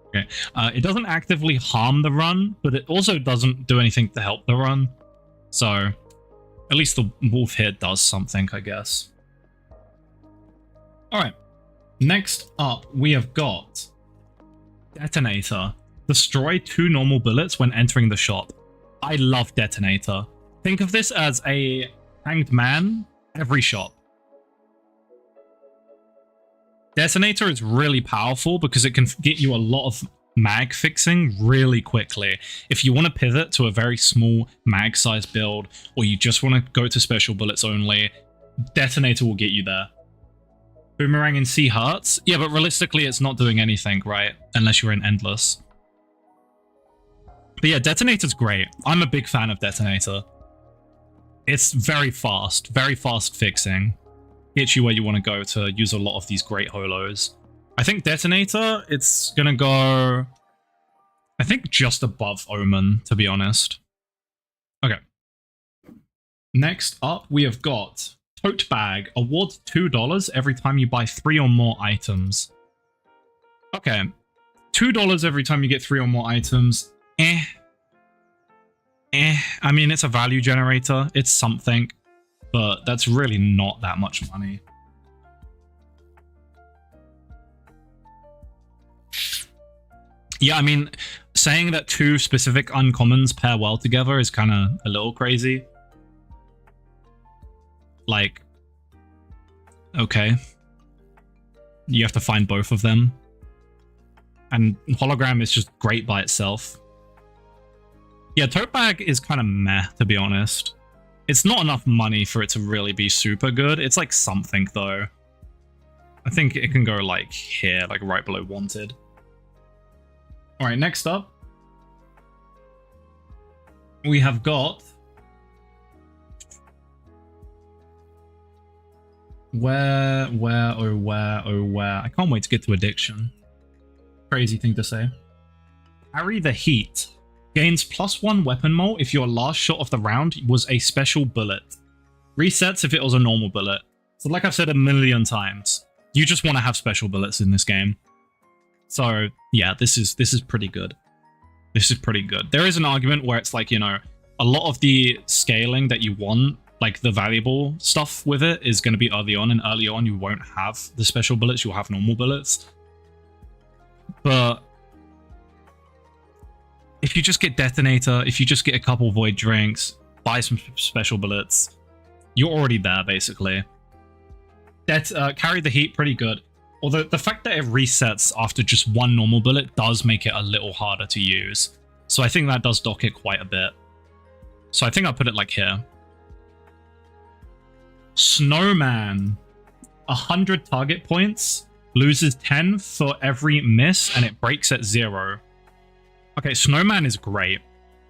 Okay. It doesn't actively harm the run, but it also doesn't do anything to help the run. So, at least the wolf here does something, I guess. Alright. Next up, we have got Detonator. Destroy 2 normal bullets when entering the shop. I love Detonator. Think of this as a hanged man every shop. Detonator is really powerful because it can get you a lot of mag fixing really quickly. If you want to pivot to a very small mag size build, or you just want to go to special bullets only, Detonator will get you there. Boomerang and C hurts? Yeah, but realistically it's not doing anything, right? Unless you're in Endless. But yeah, Detonator's great. I'm a big fan of Detonator. It's very fast fixing. Gets you where you want to go to use a lot of these great holos. I think Detonator, it's gonna go, I think just above Omen, to be honest. Okay. Next up, we have got Tote Bag. Awards $2 every time you buy 3 or more items. Okay. $2 every time you get 3 or more items. I mean, it's a value generator. It's something. But that's really not that much money. Yeah, I mean, saying that 2 specific uncommons pair well together is kind of a little crazy. Like, okay. You have to find both of them. And Hologram is just great by itself. Yeah, Tote Bag is kind of meh, to be honest. It's not enough money for it to really be super good. It's like something, though. I think it can go like here, like right below Wanted. Alright, next up. We have got... Where? I can't wait to get to Addiction. Crazy thing to say. Carry the Heat. Gains +1 weapon mole if your last shot of the round was a special bullet. Resets if it was a normal bullet. So like I've said a million times, you just want to have special bullets in this game. So yeah, this is pretty good. This is pretty good. There is an argument where it's like, you know, a lot of the scaling that you want, like the valuable stuff with it, is going to be early on, and early on you won't have the special bullets, you'll have normal bullets. But if you just get Detonator, if you just get a couple Void Drinks, buy some special bullets, you're already there, basically. Carry the Heat, pretty good. Although the fact that it resets after just 1 normal bullet does make it a little harder to use. So I think that does dock it quite a bit. So I think I'll put it like here. Snowman. 100 target points, loses 10 for every miss, and it breaks at 0. Okay, Snowman is great.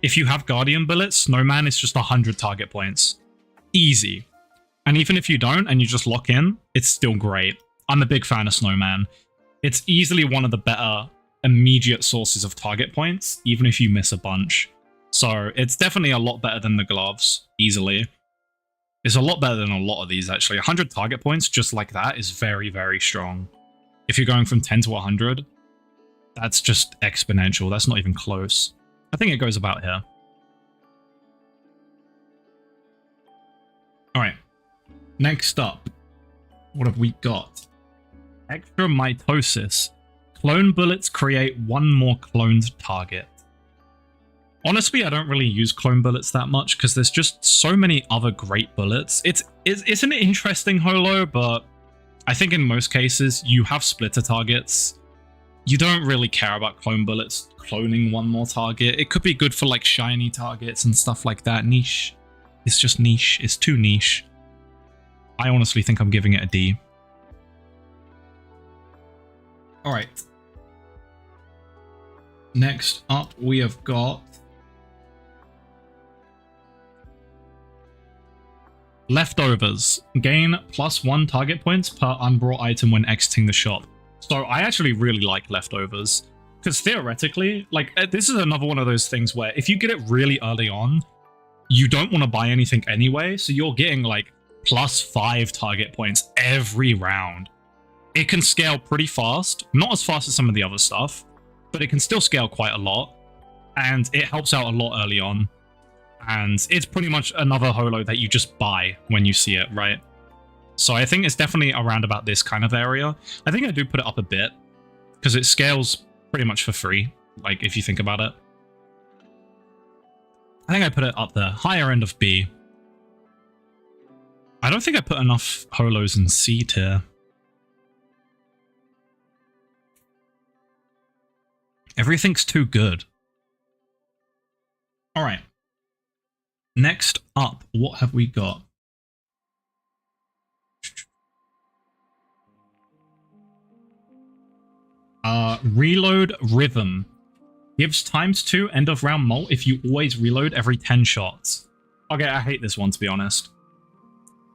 If you have Guardian bullets, Snowman is just 100 target points. Easy. And even if you don't and you just lock in, it's still great. I'm a big fan of Snowman. It's easily one of the better immediate sources of target points, even if you miss a bunch. So it's definitely a lot better than the gloves, easily. It's a lot better than a lot of these, actually. 100 target points just like that is very, very strong. If you're going from 10 to 100, that's just exponential. That's not even close. I think it goes about here. Alright. Next up. What have we got? Extra Mitosis. Clone bullets create one more cloned target. Honestly, I don't really use clone bullets that much because there's just so many other great bullets. It's an interesting holo, but I think in most cases you have splitter targets. You don't really care about clone bullets cloning one more target. It could be good for like shiny targets and stuff like that. Niche. It's just niche. It's too niche. I honestly think I'm giving it a D. Alright. Next up we have got Leftovers. Gain +1 target points per unbrought item when exiting the shop. So I actually really like Leftovers. Because theoretically, like, this is another one of those things where if you get it really early on, you don't want to buy anything anyway, so you're getting like +5 target points every round. It can scale pretty fast. Not as fast as some of the other stuff, but it can still scale quite a lot. And it helps out a lot early on. And it's pretty much another holo that you just buy when you see it, right? So I think it's definitely around about this kind of area. I think I do put it up a bit because it scales pretty much for free, like if you think about it. I think I put it up there, higher end of B. I don't think I put enough holos in C tier. Everything's too good. All right. Next up, what have we got? Reload Rhythm. Gives ×2 end of round molt if you always reload every 10 shots. Okay, I hate this one, to be honest.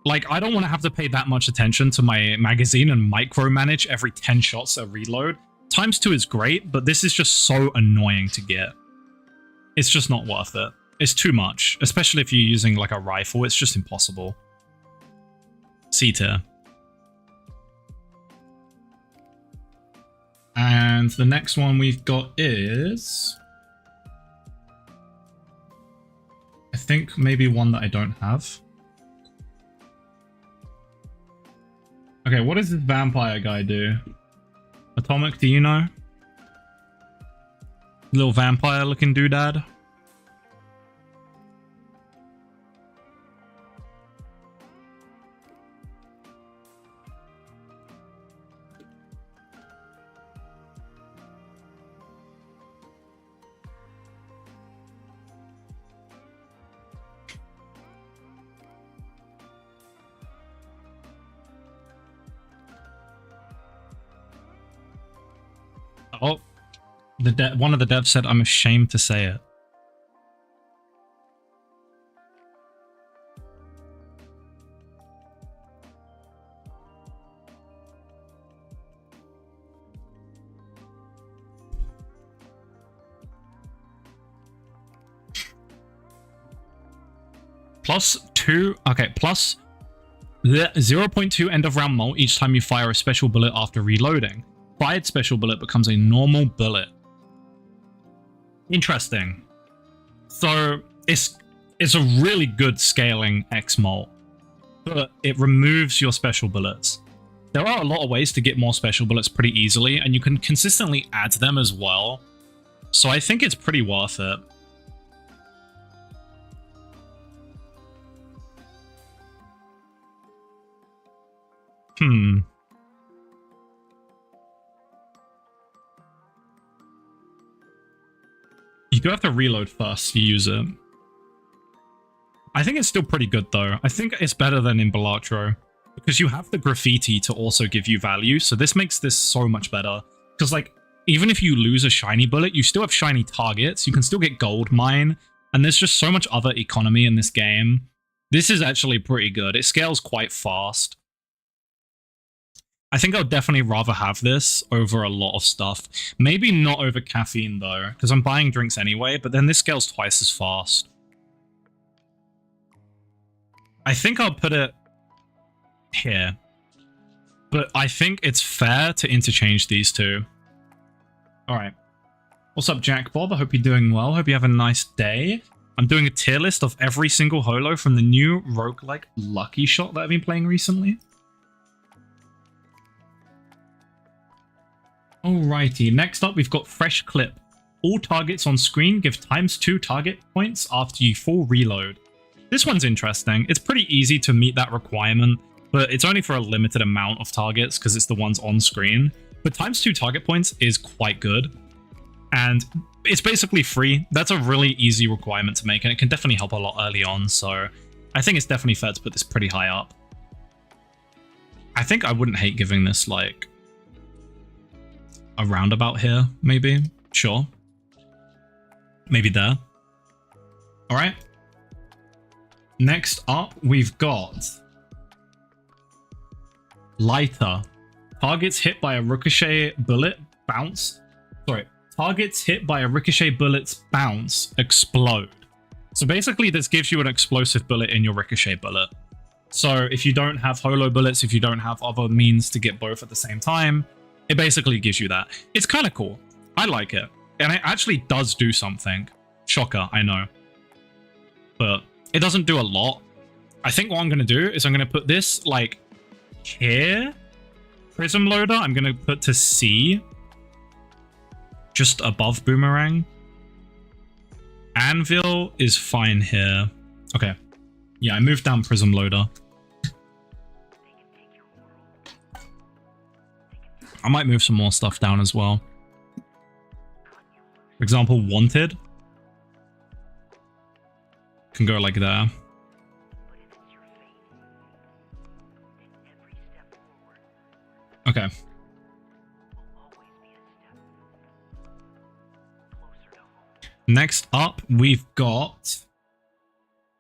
Like, I don't want to have to pay that much attention to my magazine and micromanage every 10 shots a reload. ×2 is great, but this is just so annoying to get. It's just not worth it. It's too much, especially if you're using like a rifle. It's just impossible. C tier. And the next one we've got is, I think maybe one that I don't have. Okay, what does this vampire guy do? Atomic, do you know? Little vampire looking doodad. Oh, one of the devs said, I'm ashamed to say it. +2, okay, plus the 0.2 end of round molt each time you fire a special bullet after reloading. Fired special bullet becomes a normal bullet. Interesting. So it's a really good scaling X molt, but it removes your special bullets. There are a lot of ways to get more special bullets pretty easily, and you can consistently add them as well. So I think it's pretty worth it. You do have to reload first to use it. I think it's still pretty good though. I think it's better than in Balatro because you have the graffiti to also give you value. So this makes this so much better. Because like, even if you lose a shiny bullet, you still have shiny targets. You can still get gold mine. And there's just so much other economy in this game. This is actually pretty good. It scales quite fast. I think I'd definitely rather have this over a lot of stuff. Maybe not over caffeine though, because I'm buying drinks anyway, but then this scales twice as fast. I think I'll put it here. But I think it's fair to interchange these two. Alright. What's up, Jack Bob? I hope you're doing well. Hope you have a nice day. I'm doing a tier list of every single holo from the new roguelike Lucky Shot that I've been playing recently. Oh, Alrighty, next up we've got Fresh Clip. All targets on screen give ×2 target points after you full reload. This one's interesting. It's pretty easy to meet that requirement, but it's only for a limited amount of targets because it's the ones on screen. But ×2 target points is quite good, and it's basically free. That's a really easy requirement to make, and it can definitely help a lot early on, so I think it's definitely fair to put this pretty high up. I think I wouldn't hate giving this, like, a roundabout here, maybe. Sure. Maybe there. Alright. Next up, we've got Lighter. Targets hit by a ricochet bullet bounce. Sorry. Targets hit by a ricochet bullet's bounce explode. So basically, this gives you an explosive bullet in your ricochet bullet. So if you don't have holo bullets, if you don't have other means to get both at the same time, it basically gives you that. It's kind of cool. I like it. And it actually does do something. Shocker, I know. But it doesn't do a lot. I think what I'm going to do is I'm going to put this, like, here. Prism loader, I'm going to put to C. Just above Boomerang. Anvil is fine here. Okay. Yeah, I moved down Prism loader. I might move some more stuff down as well. For example, Wanted can go like there. Okay. Next up, we've got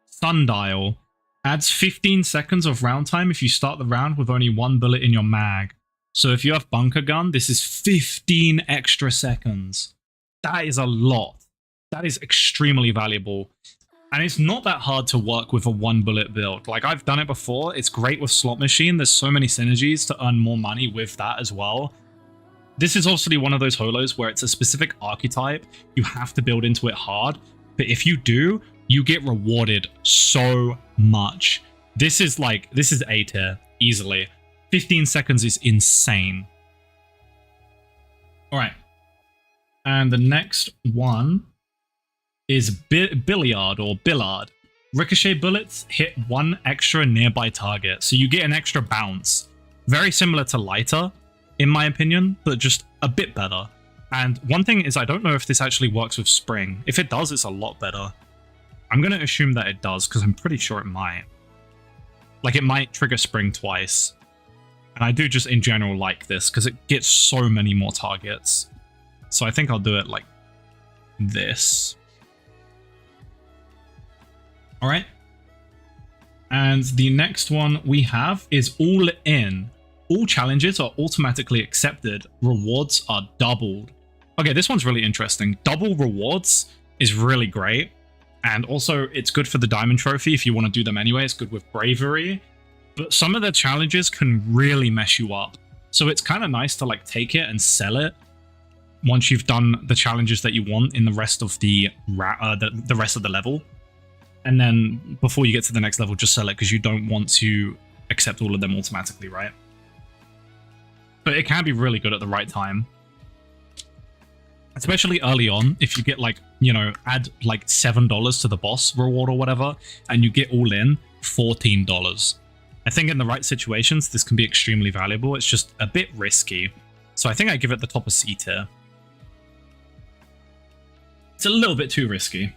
Sundial. Adds 15 seconds of round time if you start the round with only one bullet in your mag. So if you have Bunker Gun, this is 15 extra seconds. That is a lot. That is extremely valuable. And it's not that hard to work with a one bullet build. Like, I've done it before. It's great with Slot Machine. There's so many synergies to earn more money with that as well. This is obviously one of those holos where it's a specific archetype. You have to build into it hard. But if you do, you get rewarded so much. This is A tier, easily. 15 seconds is insane. All right. And the next one is Billiard or Billard. Ricochet bullets hit one extra nearby target, so you get an extra bounce. Very similar to Lighter, in my opinion, but just a bit better. And one thing is, I don't know if this actually works with Spring. If it does, it's a lot better. I'm going to assume that it does, because I'm pretty sure it might. Like, it might trigger Spring twice. And I do just, in general, like this, because it gets so many more targets. So I think I'll do it like this. Alright. And the next one we have is All In. All challenges are automatically accepted. Rewards are doubled. Okay, this one's really interesting. Double rewards is really great. And also, it's good for the Diamond Trophy if you want to do them anyway. It's good with Bravery. But some of the challenges can really mess you up. So it's kind of nice to, like, take it and sell it once you've done the challenges that you want in the rest of the rest of the level. And then before you get to the next level, just sell it because you don't want to accept all of them automatically, right? But it can be really good at the right time. Especially early on, if you get, like, you know, add like $7 to the boss reward or whatever, and you get All In, $14. I think in the right situations, this can be extremely valuable. It's just a bit risky. So I think I give it the top of C tier. It's a little bit too risky.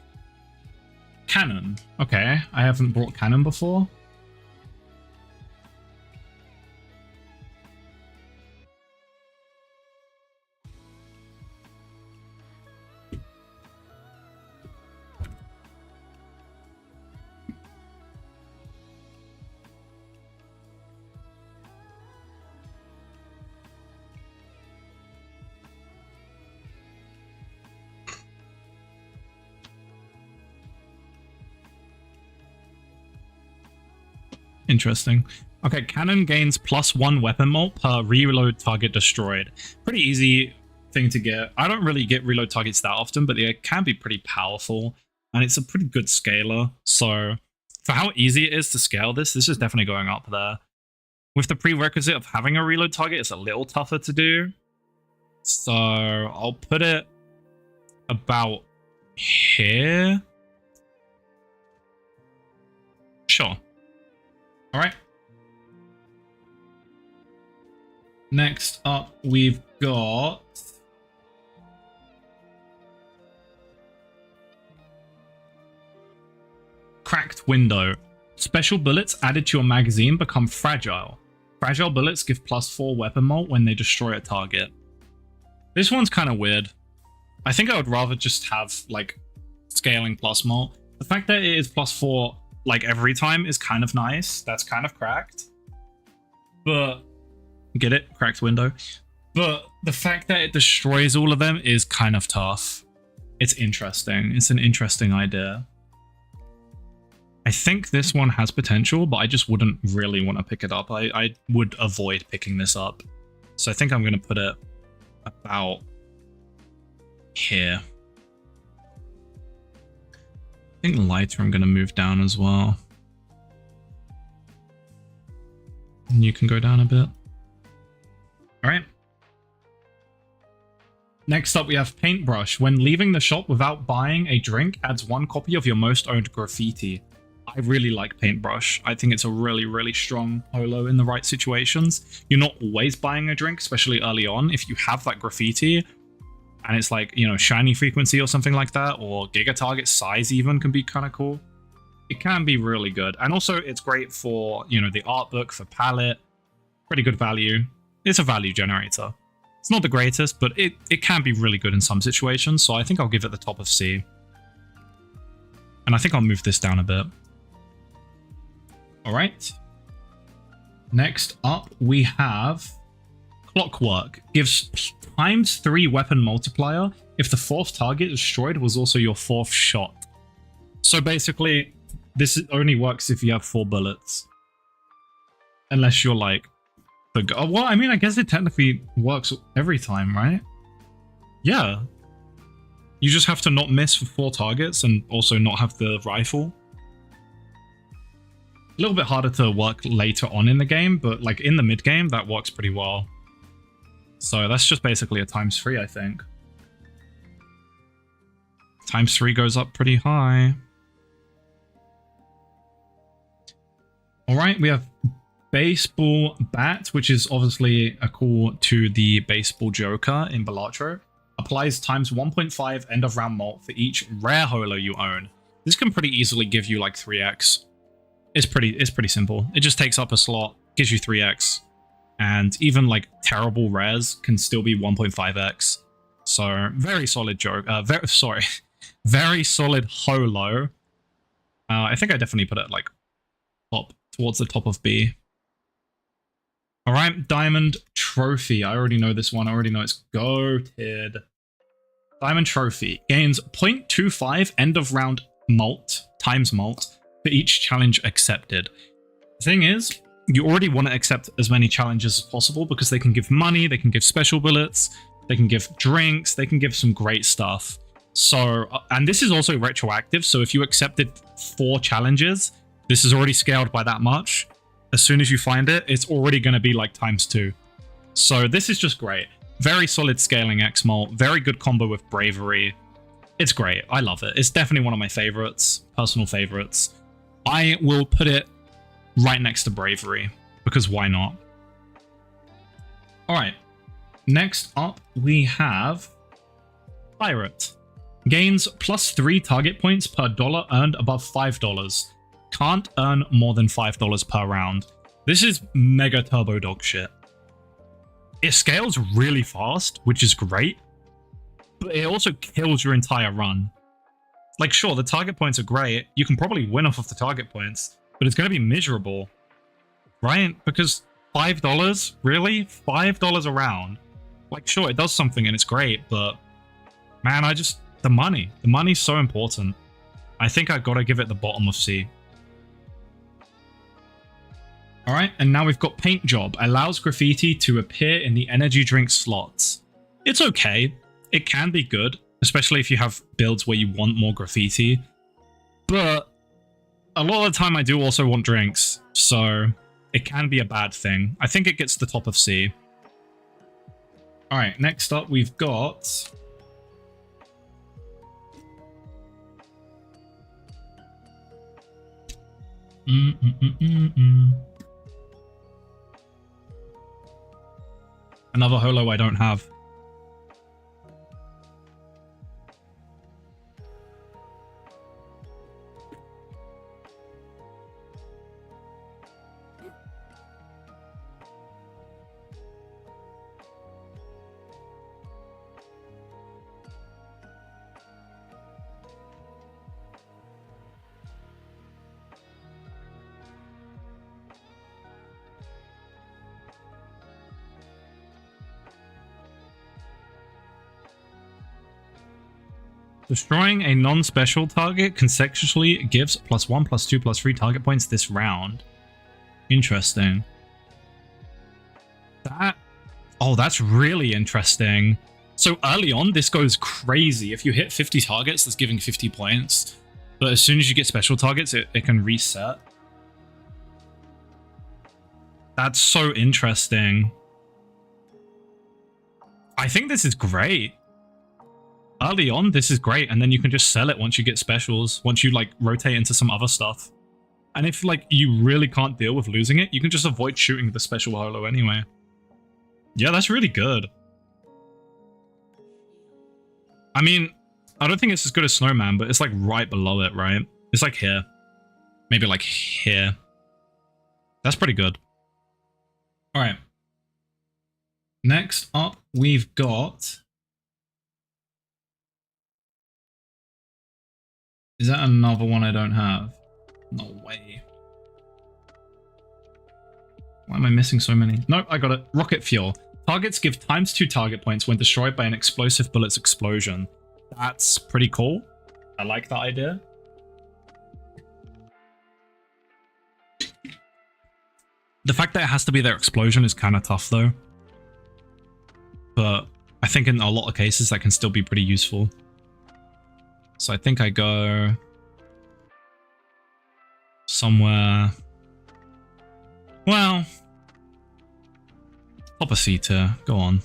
Cannon. Okay, I haven't brought Cannon before. Interesting. Okay, Cannon gains +1 weapon mult per reload target destroyed. Pretty easy thing to get. I don't really get reload targets that often, but they can be pretty powerful. And it's a pretty good scaler. So for how easy it is to scale this is definitely going up there. With the prerequisite of having a reload target, it's a little tougher to do. So I'll put it about here. Sure. All right. Next up, we've got cracked window. Special bullets added to your magazine become fragile. Fragile bullets give +4 weapon mult when they destroy a target. This one's kind of weird. I think I would rather just have like scaling plus mult. The fact that it is +4 like every time is kind of nice. That's kind of cracked. But get it? Cracked window. But the fact that it destroys all of them is kind of tough. It's interesting. It's an interesting idea. I think this one has potential, but I just wouldn't really want to pick it up. I would avoid picking this up. So I think I'm going to put it about here. I think lighter I'm going to move down as well. And you can go down a bit. All right. Next up, we have paintbrush. When leaving the shop without buying a drink, adds 1 copy of your most owned graffiti. I really like paintbrush. I think it's a really, really strong holo in the right situations. You're not always buying a drink, especially early on. If you have that graffiti and it's like, you know, shiny frequency or something like that, or giga target size even can be kind of cool. It can be really good. And also it's great for, you know, the art book, for palette. Pretty good value. It's a value generator. It's not the greatest, but it can be really good in some situations. So I think I'll give it the top of C. And I think I'll move this down a bit. All right. Next up, we have Clockwork. Gives ×3 weapon multiplier if the 4th target destroyed was also your 4th shot. So basically, this only works if you have 4 bullets. Unless you're like... well, I mean, I guess it technically works every time, right? Yeah. You just have to not miss for 4 targets and also not have the rifle. A little bit harder to work later on in the game, but like in the mid game, that works pretty well. So that's just basically a ×3, I think. ×3 goes up pretty high. All right, we have Baseball Bat, which is obviously a call to the Baseball Joker in Balatro. Applies ×1.5 end of round mult for each rare holo you own. This can pretty easily give you like 3x. It's pretty simple. It just takes up a slot, gives you 3x. And even like terrible rares can still be 1.5x. So very solid joke. Very solid holo. I think I definitely put it like towards the top of B. All right, Diamond Trophy. I already know this one. I already know it's goated. Diamond Trophy gains 0.25 end of round mult times mult for each challenge accepted. The thing is, you already want to accept as many challenges as possible because they can give money, they can give special bullets, they can give drinks, they can give some great stuff. So, and this is also retroactive. So if you accepted 4 challenges, this is already scaled by that much. As soon as you find it, it's already going to be like ×2. So this is just great. Very solid scaling X mult, very good combo with Bravery. It's great. I love it. It's definitely one of my favorites, personal favorites. I will put it right next to Bravery because why not? All right. Next up, we have Pirate. Gains +3 target points per dollar earned above $5. Can't earn more than $5 per round. This is mega turbo dog shit. It scales really fast, which is great, but it also kills your entire run. Like, sure, the target points are great. You can probably win off of the target points, but it's going to be miserable, right? Because $5? Really? $5 a round? Like, sure, it does something and it's great, but man, the money. The money's so important. I think I gotta give it the bottom of C. All right, and now we've got Paint Job. Allows graffiti to appear in the energy drink slots. It's okay. It can be good, especially if you have builds where you want more graffiti. But a lot of the time I do also want drinks, so it can be a bad thing. I think it gets the top of C. All right, next up we've got... Another holo I don't have. Destroying a non-special target consecutively gives +1, +2, +3 target points this round. Interesting. Oh, that's really interesting. So early on, this goes crazy. If you hit 50 targets, that's giving 50 points. But as soon as you get special targets, it can reset. That's so interesting. I think this is great. Early on, this is great, and then you can just sell it once you get specials, once you like rotate into some other stuff. And if like you really can't deal with losing it, you can just avoid shooting the special holo anyway. Yeah, that's really good. I mean, I don't think it's as good as Snowman, but it's like right below it, right? It's like here. Maybe like here. That's pretty good. All right. Next up, we've got... Is that another one I don't have? No way. Why am I missing so many? Nope, I got it. Rocket fuel. Targets give ×2 target points when destroyed by an explosive bullet's explosion. That's pretty cool. I like that idea. The fact that it has to be their explosion is kind of tough though. But I think in a lot of cases that can still be pretty useful. So I think I go somewhere, well, top of C tier, go on.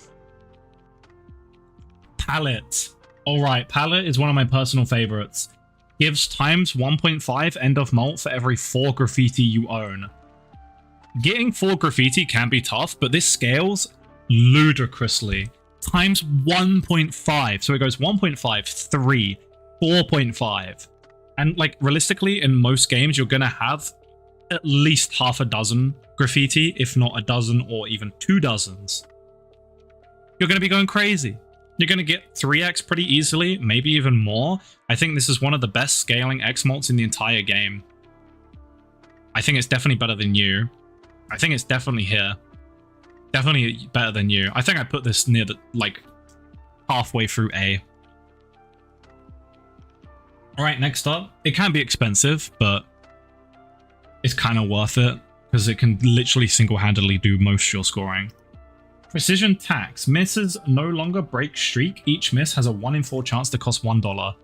Pallet. All right, Pallet is one of my personal favorites. Gives ×1.5 end of molt for every 4 graffiti you own. Getting 4 graffiti can be tough, but this scales ludicrously. ×1.5, so it goes 1.5, 3, 4.5. And like realistically, in most games, you're going to have at least half a dozen graffiti, if not a dozen or even 2 dozens. You're going to be going crazy. You're going to get 3x pretty easily, maybe even more. I think this is one of the best scaling X-Malts in the entire game. I think it's definitely better than you. I think it's definitely here. Definitely better than you. I think I put this near the, like, halfway through A. Alright, next up. It can be expensive, but it's kind of worth it because it can literally single-handedly do most of your scoring. Precision Tax. Misses no longer break streak. Each miss has a 1 in 4 chance to cost $1.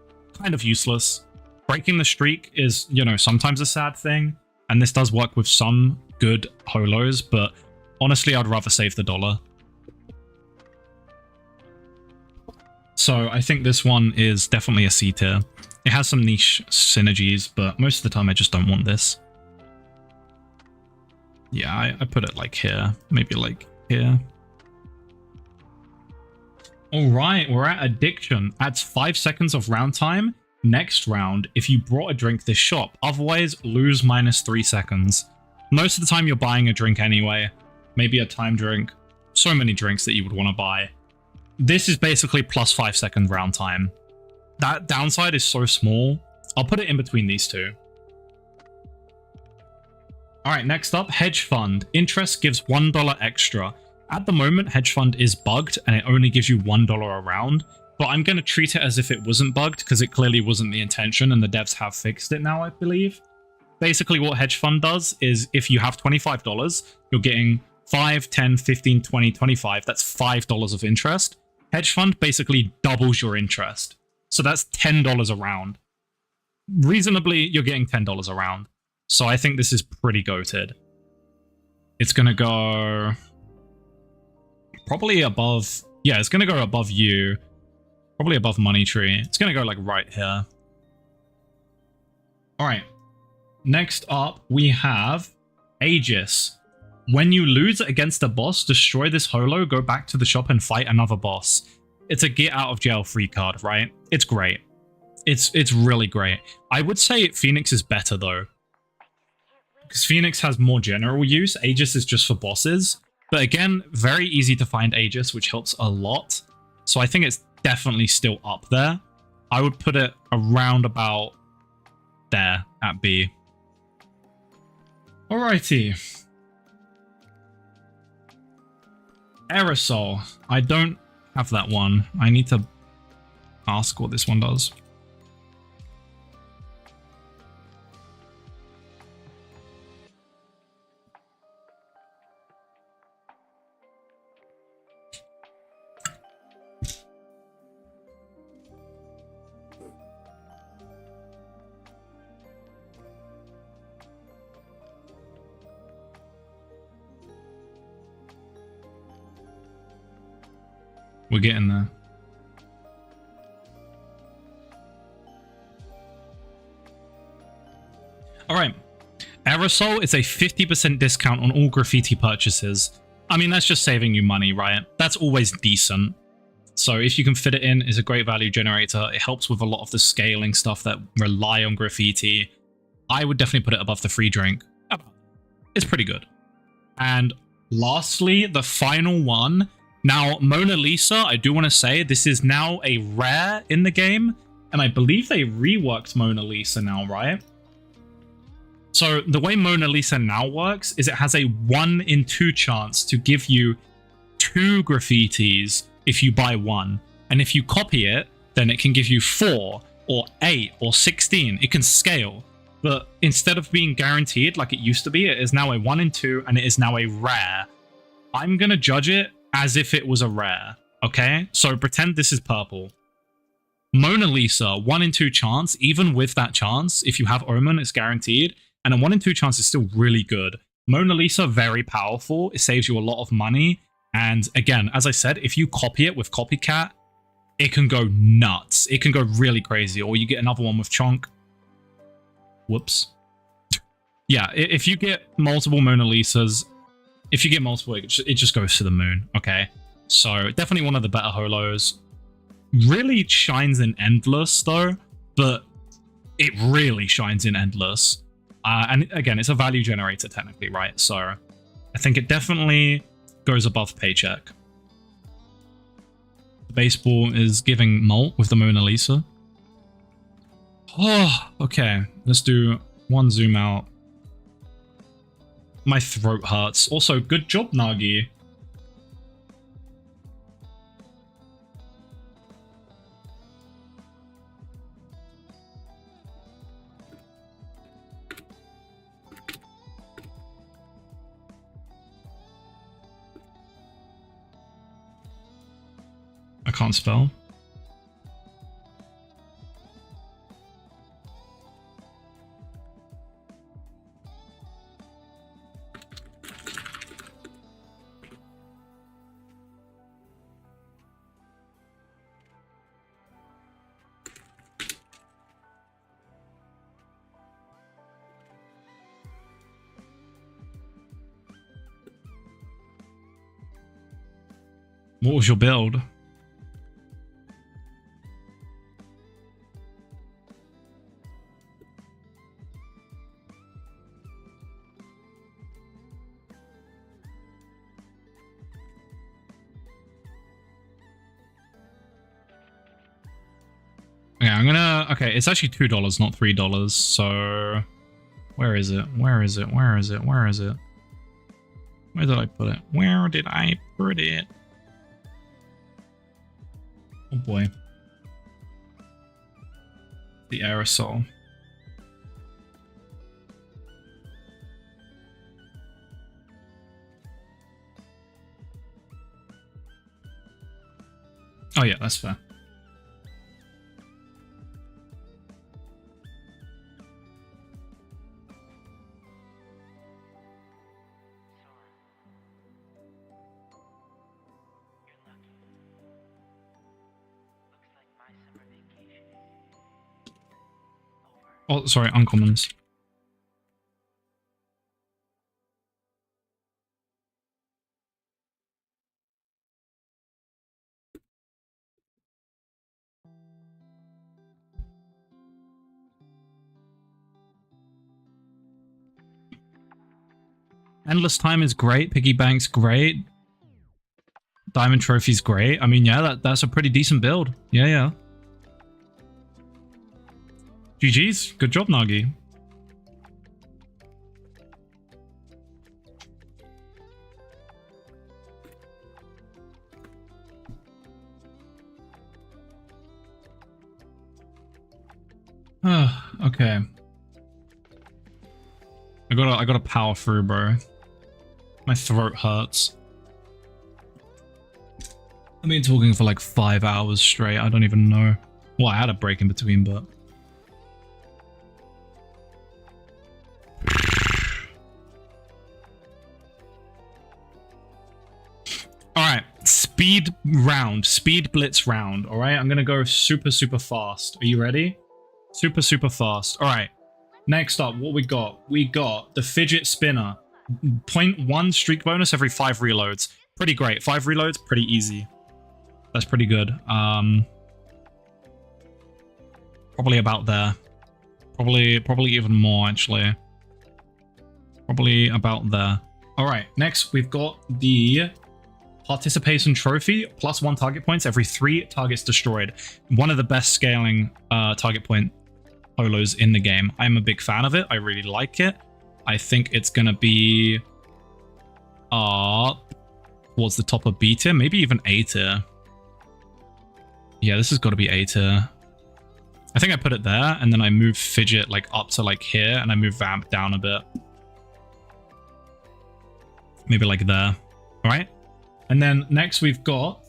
Kind of useless. Breaking the streak is, you know, sometimes a sad thing, and this does work with some good holos, but honestly, I'd rather save the $1. So I think this one is definitely a C tier. It has some niche synergies, but most of the time I just don't want this. Yeah, I put it like here, maybe like here. All right, we're at Addiction. Adds 5 seconds of round time. Next round, if you brought a drink this shop. Otherwise, lose -3 seconds. Most of the time you're buying a drink anyway. Maybe a time drink. So many drinks that you would want to buy. This is basically +5 second round time. That downside is so small. I'll put it in between these two. All right, next up, Hedge Fund. Interest gives $1 extra. At the moment, Hedge Fund is bugged and it only gives you $1 a round, but I'm going to treat it as if it wasn't bugged because it clearly wasn't the intention and the devs have fixed it now, I believe. Basically, what Hedge Fund does is if you have $25, you're getting 5, 10, 15, 20, 25. That's $5 of interest. Hedge Fund basically doubles your interest. So that's $10 a round. Reasonably, you're getting $10 a round. So I think this is pretty goated. It's going to go probably above Yeah, it's going to go above you. Probably above Money Tree. It's going to go like right here. All right. Next up, we have Aegis. When you lose against a boss, destroy this holo, go back to the shop and fight another boss. It's a get out of jail free card, right? It's great. It's really great. I would say Phoenix is better though, because Phoenix has more general use. Aegis is just for bosses. But again, very easy to find Aegis, which helps a lot. So I think it's definitely still up there. I would put it around about there at B. Alrighty. Aerosol. I don't have that one. I need to ask what this one does. We're getting there. All right. Aerosol is a 50% discount on all graffiti purchases. I mean, that's just saving you money, right? That's always decent. So if you can fit it in, it's a great value generator. It helps with a lot of the scaling stuff that rely on graffiti. I would definitely put it above the free drink. It's pretty good. And lastly, the final one. Now, Mona Lisa, I do want to say this is now a rare in the game. And I believe they reworked Mona Lisa now, right? So the way Mona Lisa now works is it has a 1 in 2 chance to give you 2 graffitis if you buy one. And if you copy it, then it can give you 4 or 8 or 16. It can scale. But instead of being guaranteed like it used to be, it is now a 1 in 2 and it is now a rare. I'm going to judge it as if it was a rare. Okay? So pretend this is purple. Mona Lisa, 1 in 2 chance. Even with that chance, if you have Omen, it's guaranteed. And a 1 in 2 chance is still really good. Mona Lisa, very powerful. It saves you a lot of money. And again, as I said, if you copy it with Copycat, it can go nuts. It can go really crazy. Or you get another one with Chonk. Whoops. Yeah, if you get multiple Mona Lisas, if you get multiple, it just goes to the moon. Okay, so definitely one of the better holos. Really shines in Endless though, but it really shines in Endless. And again, it's a value generator technically, right? So I think it definitely goes above Paycheck. The baseball is giving Molt with the Mona Lisa. Oh, okay. Let's do one zoom out. My throat hurts. Also, good job, Nagi. I can't spell. What was your build? Okay, I'm gonna... Okay, it's actually $2, not $3. So... Where is it? Where is it? Where is it? Where is it? Where did I put it? Where did I put it? Oh boy. The aerosol. Oh yeah, that's fair. Oh, sorry, uncommons. Endless Time is great. Piggy Bank's great. Diamond Trophy's great. I mean, yeah, that's a pretty decent build. Yeah, yeah. GG's. Good job, Nagi. Okay. I gotta power through, bro. My throat hurts. I've been talking for like 5 hours straight. I don't even know. Well, I had a break in between, but... Alright, speed round. Speed blitz round, alright? I'm gonna go super, super fast. Are you ready? Super, super fast. Alright. Next up, what we got? We got the fidget spinner. 0.1 streak bonus every 5 reloads. Pretty great. 5 reloads, pretty easy. That's pretty good. Probably about there. Probably even more, actually. Probably about there. Alright, next we've got the participation trophy. +1 target points every 3 targets destroyed. One of the best scaling target point holos in the game. I'm a big fan of it. I really like it. I think it's gonna be towards the top of B tier, maybe even A tier. Yeah, this has got to be A tier. I think I put it there, and then I move fidget like up to like here, and I move vamp down a bit. Maybe like there. All right. And then next we've got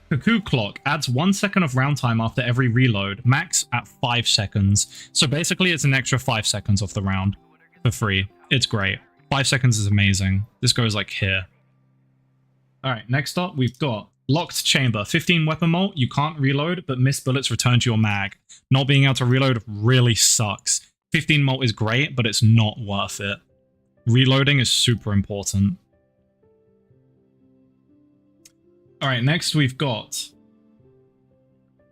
Cuckoo Clock. Adds 1 second of round time after every reload. Max at 5 seconds. So basically it's an extra 5 seconds off the round for free. It's great. 5 seconds is amazing. This goes like here. All right, next up we've got Locked Chamber. 15 weapon molt. You can't reload, but missed bullets return to your mag. Not being able to reload really sucks. 15 molt is great, but it's not worth it. Reloading is super important. All right, next we've got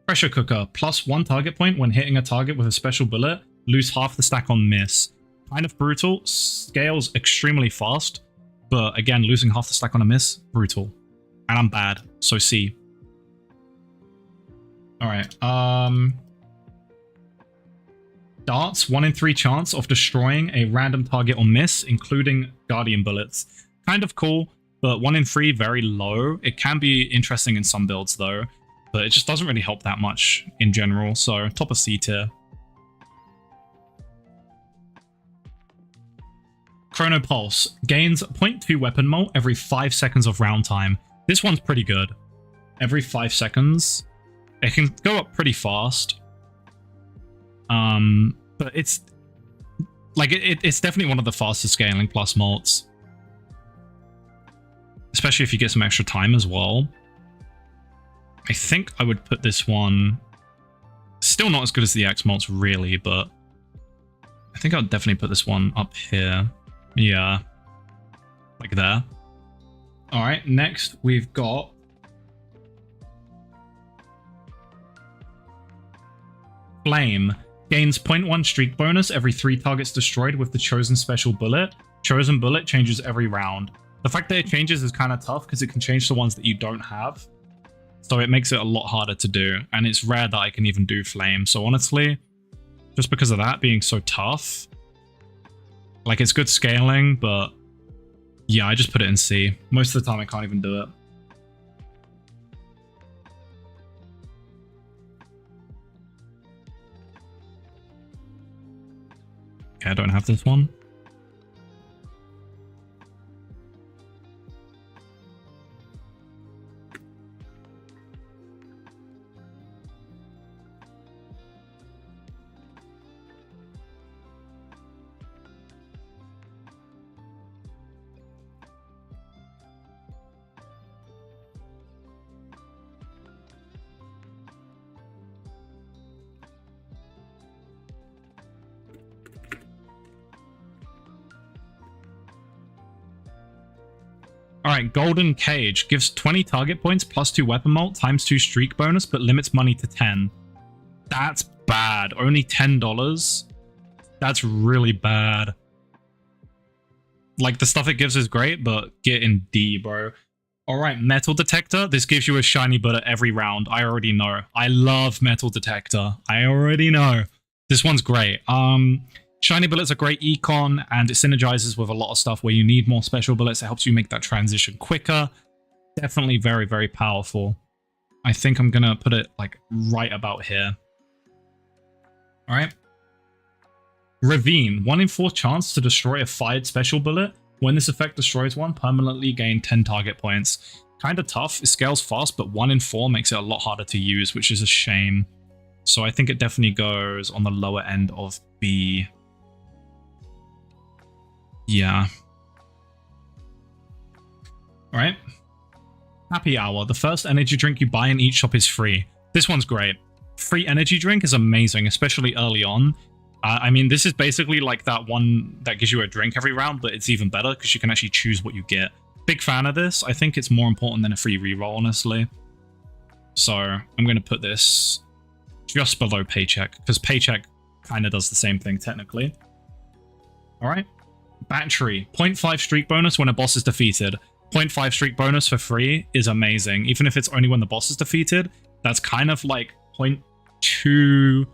Pressure Cooker. +1 target point when hitting a target with a special bullet. Lose half the stack on miss. Kind of brutal. Scales extremely fast. But again, losing half the stack on a miss, brutal. And I'm bad, so C. All right. Darts, 1 in 3 chance of destroying a random target or miss, including Guardian bullets. Kind of cool, but 1 in 3, very low. It can be interesting in some builds though, but it just doesn't really help that much in general, so top of C tier. Chrono Pulse, gains 0.2 weapon molt every 5 seconds of round time. This one's pretty good. Every 5 seconds. It can go up pretty fast. But it's like it's definitely one of the fastest scaling plus malts. Especially if you get some extra time as well. I think I would put this one still not as good as the X malts really, but I think I would definitely put this one up here. Yeah. Like there. Alright, next we've got Flame. Gains 0.1 streak bonus every 3 targets destroyed with the chosen special bullet. Chosen bullet changes every round. The fact that it changes is kind of tough because it can change the ones that you don't have. So it makes it a lot harder to do. And it's rare that I can even do Flame. So honestly, just because of that being so tough, like it's good scaling, but yeah, I just put it in C. Most of the time I can't even do it. Okay, I don't have this one. Alright, Golden Cage. Gives 20 target points plus 2 weapon mult times 2 streak bonus, but limits money to 10. That's bad. Only $10. That's really bad. Like, the stuff it gives is great, but get in D, bro. Alright, Metal Detector. This gives you a shiny bullet every round. I already know. I love Metal Detector. I already know. This one's great. Shiny bullets are great econ, and it synergizes with a lot of stuff where you need more special bullets. It helps you make that transition quicker. Definitely very, very powerful. I think I'm gonna put it like right about here. All right. Ravine. 1 in 4 chance to destroy a fired special bullet. When this effect destroys one, permanently gain 10 target points. Kind of tough. It scales fast, but 1 in 4 makes it a lot harder to use, which is a shame. So I think it definitely goes on the lower end of B. Yeah. All right. Happy Hour. The first energy drink you buy in each shop is free. This one's great. Free energy drink is amazing, especially early on. I mean, this is basically like that one that gives you a drink every round, but it's even better because you can actually choose what you get. Big fan of this. I think it's more important than a free reroll, honestly. So I'm going to put this just below Paycheck, because Paycheck kind of does the same thing technically. All right. Battery. 0.5 streak bonus when a boss is defeated. 0.5 streak bonus for free is amazing. Even if it's only when the boss is defeated, that's kind of like 0.2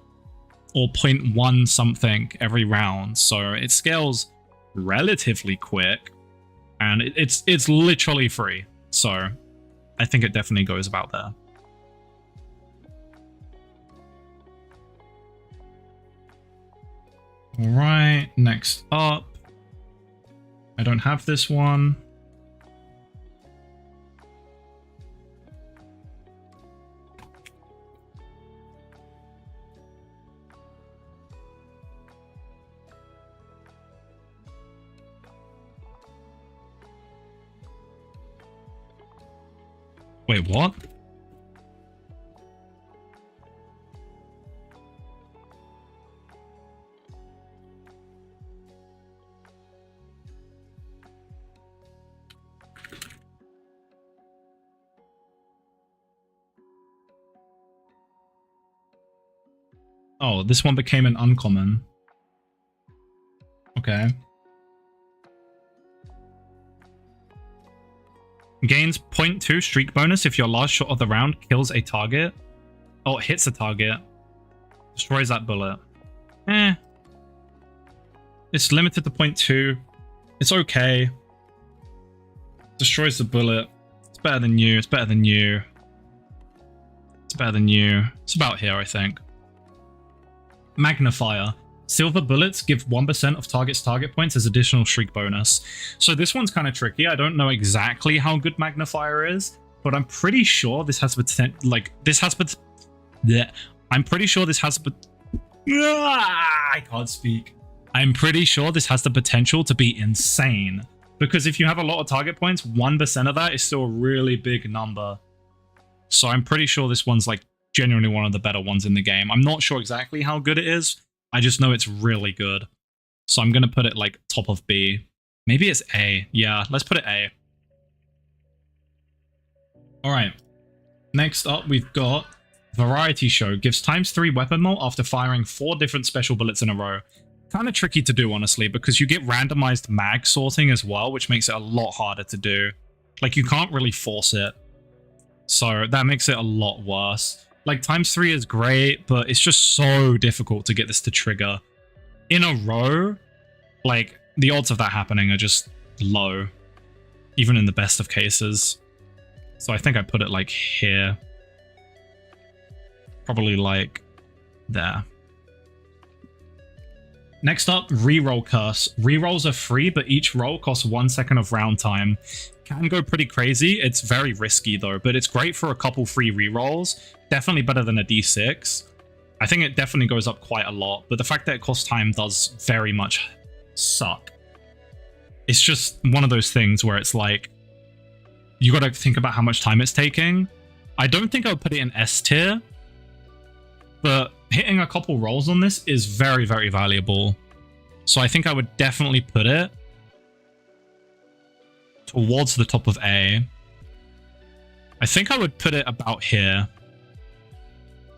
or 0.1 something every round. So it scales relatively quick, and it's literally free. So I think it definitely goes about there. All right, next up. I don't have this one. Wait, what? Oh, this one became an uncommon. Okay. Gains 0.2 streak bonus if your last shot of the round kills a target. Oh, it hits a target. Destroys that bullet. It's limited to 0.2. It's okay. Destroys the bullet. It's better than you. It's better than you. It's better than you. It's about here, I think. Magnifier. Silver bullets give 1% of target's target points as additional shriek bonus. So this one's kind of tricky. I don't know exactly how good Magnifier is, but I'm pretty sure this has potential. Like, this has I'm pretty sure this has I can't speak. I'm pretty sure this has the potential to be insane, because if you have a lot of target points, 1% of that is still a really big number. So I'm pretty sure this one's like genuinely one of the better ones in the game. I'm not sure exactly how good it is. I just know it's really good. So I'm going to put it like top of B. Maybe it's A. Yeah, let's put it A. All right. Next up, we've got Variety Show. Gives ×3 weapon mult after firing 4 different special bullets in a row. Kind of tricky to do, honestly, because you get randomized mag sorting as well, which makes it a lot harder to do. Like, you can't really force it. So that makes it a lot worse. Like, ×3 is great, but it's just so difficult to get this to trigger in a row. Like, the odds of that happening are just low, even in the best of cases. So I think I put it like here. Probably like there. Next up, reroll curse. Rerolls are free, but each roll costs 1 second of round time. Can go pretty crazy. It's very risky though, but it's great for a couple free rerolls. Definitely better than a D6. I think it definitely goes up quite a lot, but the fact that it costs time does very much suck. It's just one of those things where it's like, you got to think about how much time it's taking. I don't think I would put it in S tier, but hitting a couple rolls on this is very, very valuable. So I think I would definitely put it towards the top of A. I think I would put it about here.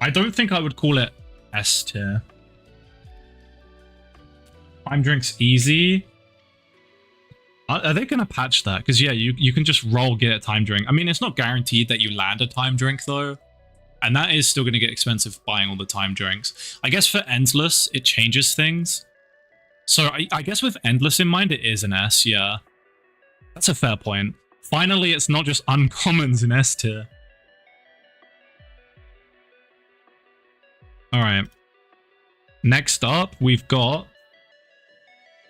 I don't think I would call it S tier. Time drink's easy. Are they going to patch that? Because, yeah, you can just roll get a time drink. I mean, it's not guaranteed that you land a time drink, though. And that is still going to get expensive buying all the time drinks. I guess for Endless, it changes things. So I guess with Endless in mind, it is an S, yeah. That's a fair point. Finally, it's not just uncommons in S tier. Alright. Next up, we've got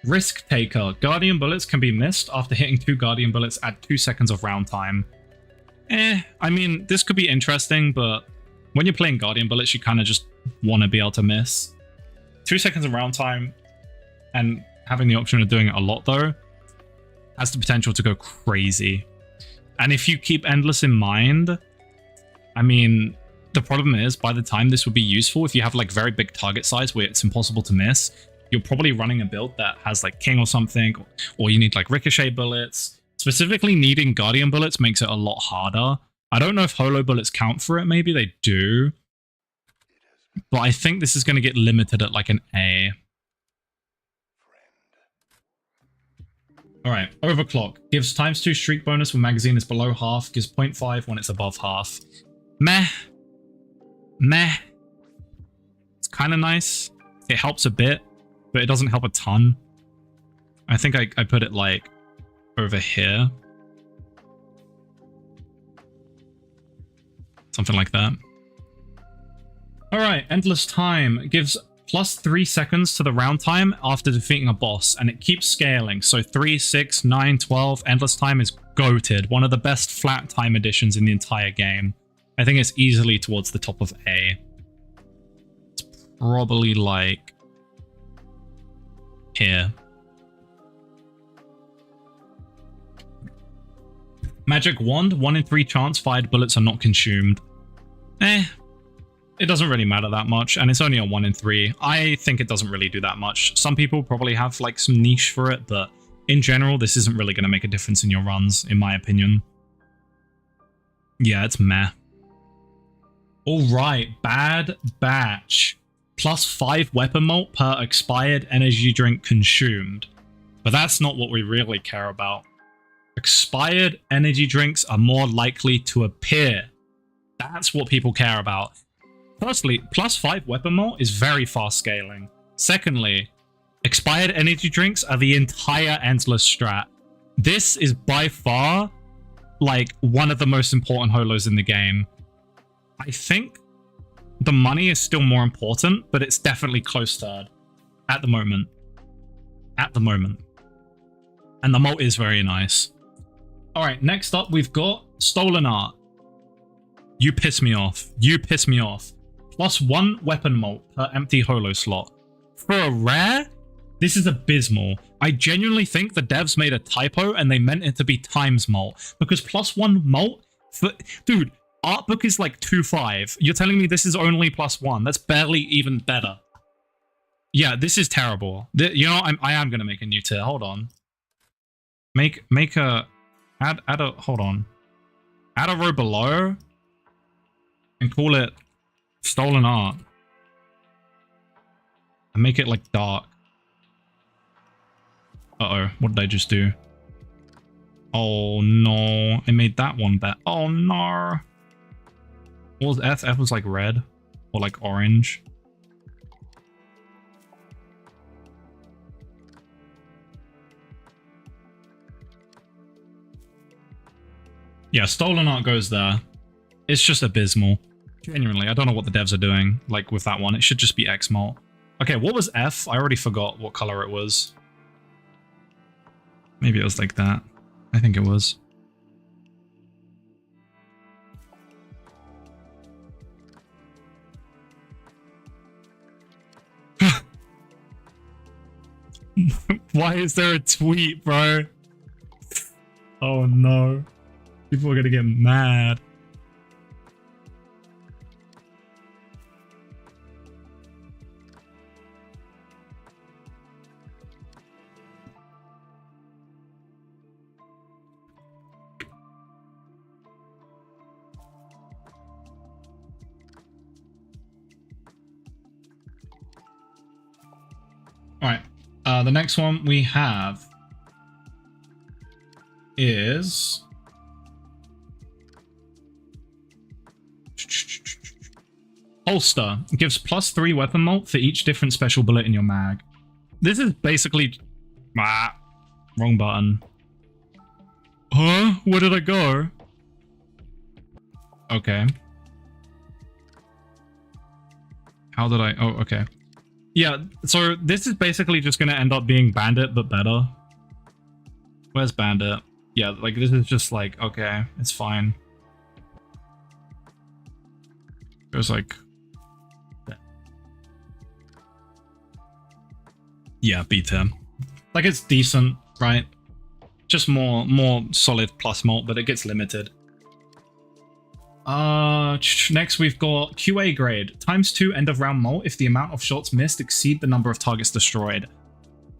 Risk Taker. Guardian bullets can be missed after hitting 2 Guardian bullets at 2 seconds of round time. I mean, this could be interesting, but when you're playing Guardian bullets, you kind of just want to be able to miss. 2 seconds of round time, and having the option of doing it a lot, though, has the potential to go crazy. And if you keep Endless in mind, I mean, the problem is, by the time this would be useful, if you have like very big target size where it's impossible to miss, you're probably running a build that has like King or something, or you need like Ricochet bullets. Specifically needing Guardian bullets makes it a lot harder. I don't know if Holo bullets count for it, maybe they do. But I think this is going to get limited at like an A. Alright, Overclock. Gives ×2 streak bonus when magazine is below half, gives 0.5 when it's above half. Meh. Meh. It's kind of nice. It helps a bit, but it doesn't help a ton. I think I put it like over here. Something like that. Alright, Endless Time gives +3 seconds to the round time after defeating a boss, and it keeps scaling. So 3, 6, 9, 12. Endless Time is goated. One of the best flat time additions in the entire game. I think it's easily towards the top of A. It's probably like here. Magic Wand, 1 in 3 chance fired bullets are not consumed. It doesn't really matter that much, and it's only a 1 in 3. I think it doesn't really do that much. Some people probably have like some niche for it, but in general, this isn't really going to make a difference in your runs, in my opinion. Yeah, it's meh. Alright, Bad Batch. +5 weapon mult per expired energy drink consumed. But that's not what we really care about. Expired energy drinks are more likely to appear. That's what people care about. Firstly, +5 weapon mult is very fast scaling. Secondly, expired energy drinks are the entire Endless strat. This is by far like one of the most important holos in the game. I think the money is still more important, but it's definitely close third at the moment. At the moment. And the mult is very nice. Alright, next up we've got Stolen Art. You piss me off. You piss me off. +1 weapon mult per empty holo slot. For a rare, this is abysmal. I genuinely think the devs made a typo and they meant it to be times mult. Because +1 mult for... Dude, art book is like 2.5. You're telling me this is only +1. That's barely even better. Yeah, this is terrible. You know, I am going to make a new tier. Hold on. Make a... Add a... Hold on. Add a row below. And call it Stolen Art. And make it like dark. Uh-oh. What did I just do? Oh no. I made that one better. Oh no. What was F? F was like red. Or like orange. Yeah, Stolen Art goes there. It's just abysmal. Genuinely, I don't know what the devs are doing, like, with that one. It should just be X mult. Okay, what was F? I already forgot what color it was. Maybe it was like that. I think it was. Why is there a tweet, bro? Oh no. People are gonna get mad. All right. The next one we have is holster. It gives +3 weapon mult for each different special bullet in your mag. This is basically wrong button. Huh? Where did I go? Okay. How did I? Oh, okay. Yeah, so this is basically just going to end up being Bandit, but better. Where's Bandit? Yeah, like this is just like, okay, it's fine. There's like... Yeah, B10. Like it's decent, right? Just more solid plus mult, but it gets limited. Next we've got QA grade. ×2 end of round mult if the amount of shots missed exceed the number of targets destroyed.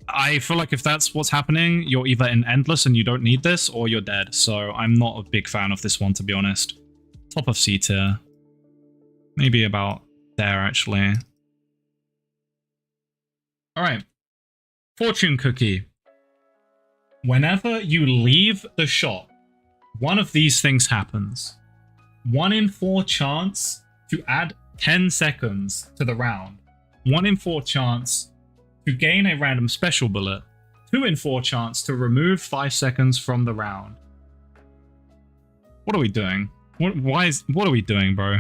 I feel like if that's what's happening, you're either in endless and you don't need this, or you're dead. So I'm not a big fan of this one, to be honest. Top of C tier. Maybe about there, actually. Alright. Fortune cookie. Whenever you leave the shop, one of these things happens. 1 in 4 chance to add 10 seconds to the round. 1 in 4 chance to gain a random special bullet. 2 in 4 chance to remove 5 seconds from the round. What are we doing? What are we doing, bro?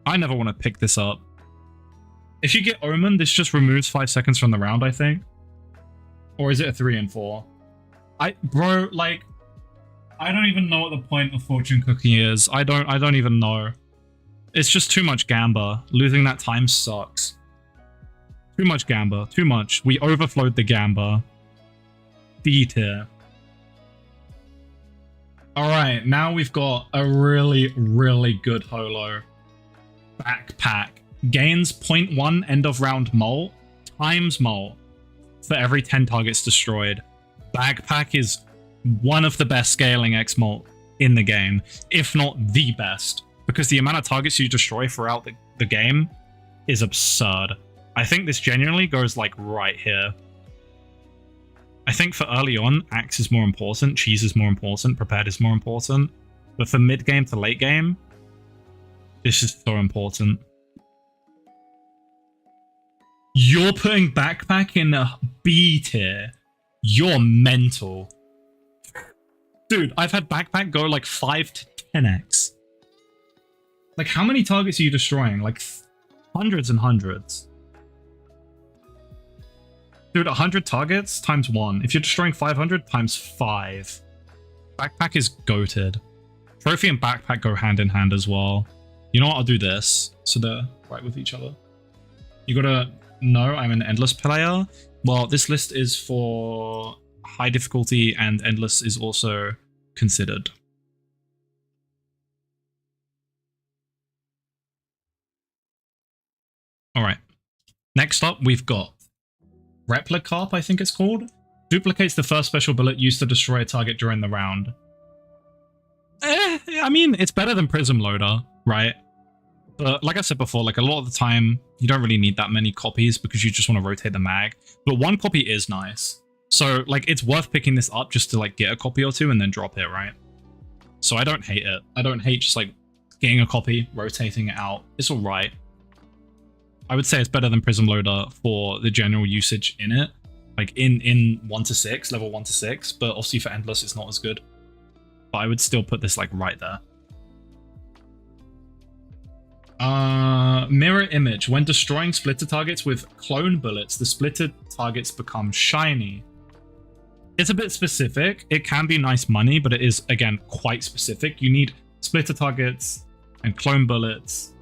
I never want to pick this up. If you get Omen, this just removes 5 seconds from the round, I think. Or is it a 3 in 4? Bro, like, I don't even know what the point of Fortune Cookie is. I don't even know. It's just too much gamba. Losing that time sucks. Too much gamba. Too much. We overflowed the gamba. D tier. Alright, now we've got a really, really good holo. Backpack. Gains 0.1 end of round mult times mult for every 10 targets destroyed. Backpack is one of the best scaling X mult in the game, if not the best, because the amount of targets you destroy throughout the game is absurd. I think this genuinely goes like right here. I think for early on, Axe is more important, Cheese is more important, Prepared is more important, but for mid game to late game, this is so important. You're putting Backpack in a B tier. You're mental. Dude, I've had Backpack go like 5 to 10x. Like, how many targets are you destroying? Like, hundreds and hundreds. Dude, 100 targets times 1. If you're destroying 500 times 5. Backpack is goated. Trophy and Backpack go hand in hand as well. You know what? I'll do this. So they're right with each other. You gotta know I'm an endless player. Well, this list is for high difficulty and endless is also considered. All right. Next up, we've got Replicarp, I think it's called. Duplicates the first special bullet used to destroy a target during the round. I mean, it's better than Prism Loader, right? But like I said before, like a lot of the time, you don't really need that many copies because you just want to rotate the mag. But 1 copy is nice. So like it's worth picking this up just to like get a copy or 2 and then drop it, right? So I don't hate it. I don't hate just like getting a copy, rotating it out. It's all right. I would say it's better than Prism Loader for the general usage in it. Like in 1 to 6, level 1 to 6. But obviously for Endless, it's not as good. But I would still put this like right there. Mirror image. When destroying splitter targets with clone bullets, the splitter targets become shiny. It's a bit specific. It can be nice money, but it is, again, quite specific. You need splitter targets and clone bullets.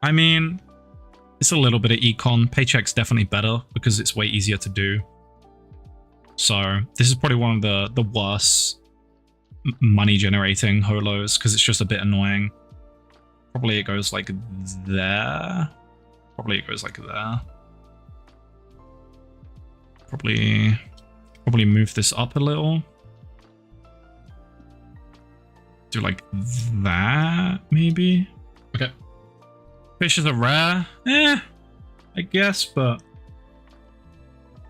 I mean, it's a little bit of econ. Paycheck's definitely better because it's way easier to do. So this is probably one of the worst money generating holos because it's just a bit annoying. Probably it goes like there. Probably it goes like there. Probably move this up a little. Do like that, maybe? Fishes are rare. I guess, but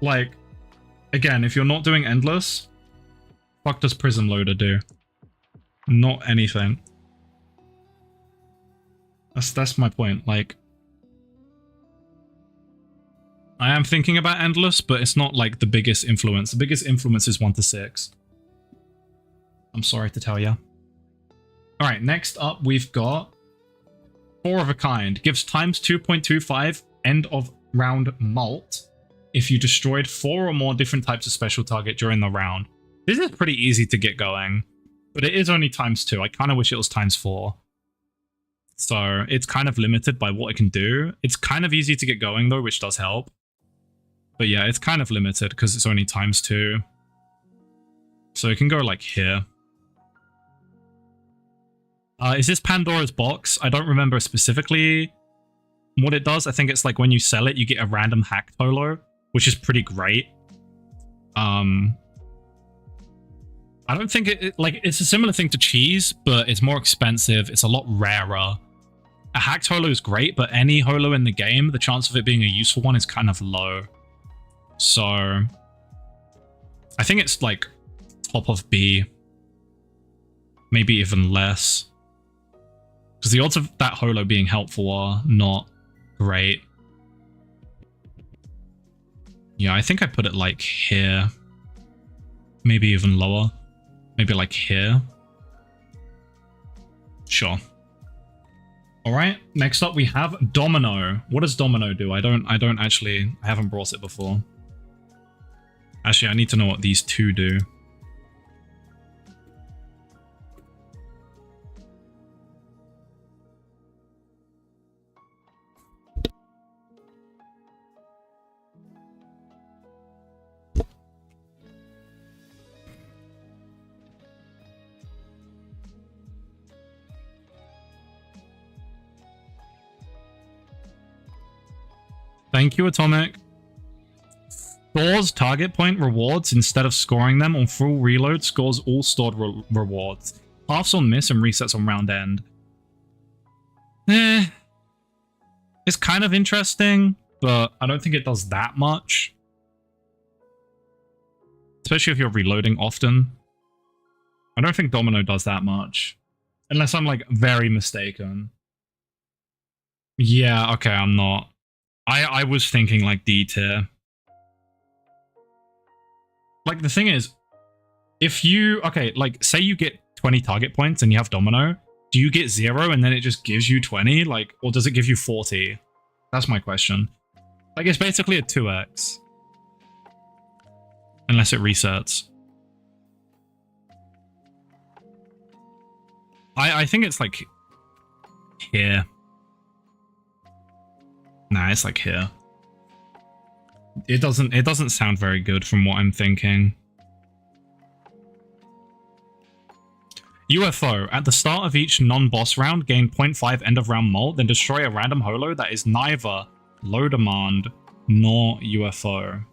like, again, if you're not doing endless, fuck does Prism Loader do? Not anything. That's my point. Like, I am thinking about endless, but it's not like the biggest influence. The biggest influence is 1 to 6. I'm sorry to tell you. All right, next up we've got 4 of a kind. Gives times 2.25 end of round mult if you destroyed 4 or more different types of special target during the round. This is pretty easy to get going, but it is only times 2. I kind of wish it was times 4. So it's kind of limited by what it can do. It's kind of easy to get going though, which does help. But yeah, it's kind of limited because it's only times 2. So it can go like here. Is this Pandora's box? I don't remember specifically what it does. I think it's like when you sell it, you get a random hacked holo, which is pretty great. I don't think it's a similar thing to cheese, but it's more expensive. It's a lot rarer. A hacked holo is great, but any holo in the game, the chance of it being a useful one is kind of low. So I think it's like top of B, maybe even less. Because the odds of that holo being helpful are not great. Yeah, I think I put it like here. Maybe even lower. Maybe like here. Sure. Alright, next up we have Domino. What does Domino do? I haven't brought it before. Actually, I need to know what these 2 do. Thank you, Atomic. Stores target point rewards instead of scoring them on full reload. Scores all stored rewards. Halves on miss and resets on round end. It's kind of interesting, but I don't think it does that much. Especially if you're reloading often. I don't think Domino does that much. Unless I'm like very mistaken. Yeah, okay, I'm not. I was thinking like D tier. Like the thing is, if you, okay, like say you get 20 target points and you have Domino, do you get 0 and then it just gives you 20? Like, or does it give you 40? That's my question. Like it's basically a 2x. Unless it resets. I think it's like here. Nah, it's like here. It doesn't sound very good from what I'm thinking. UFO. At the start of each non-boss round, gain 0.5 end of round mult, then destroy a random holo that is neither low demand nor UFO.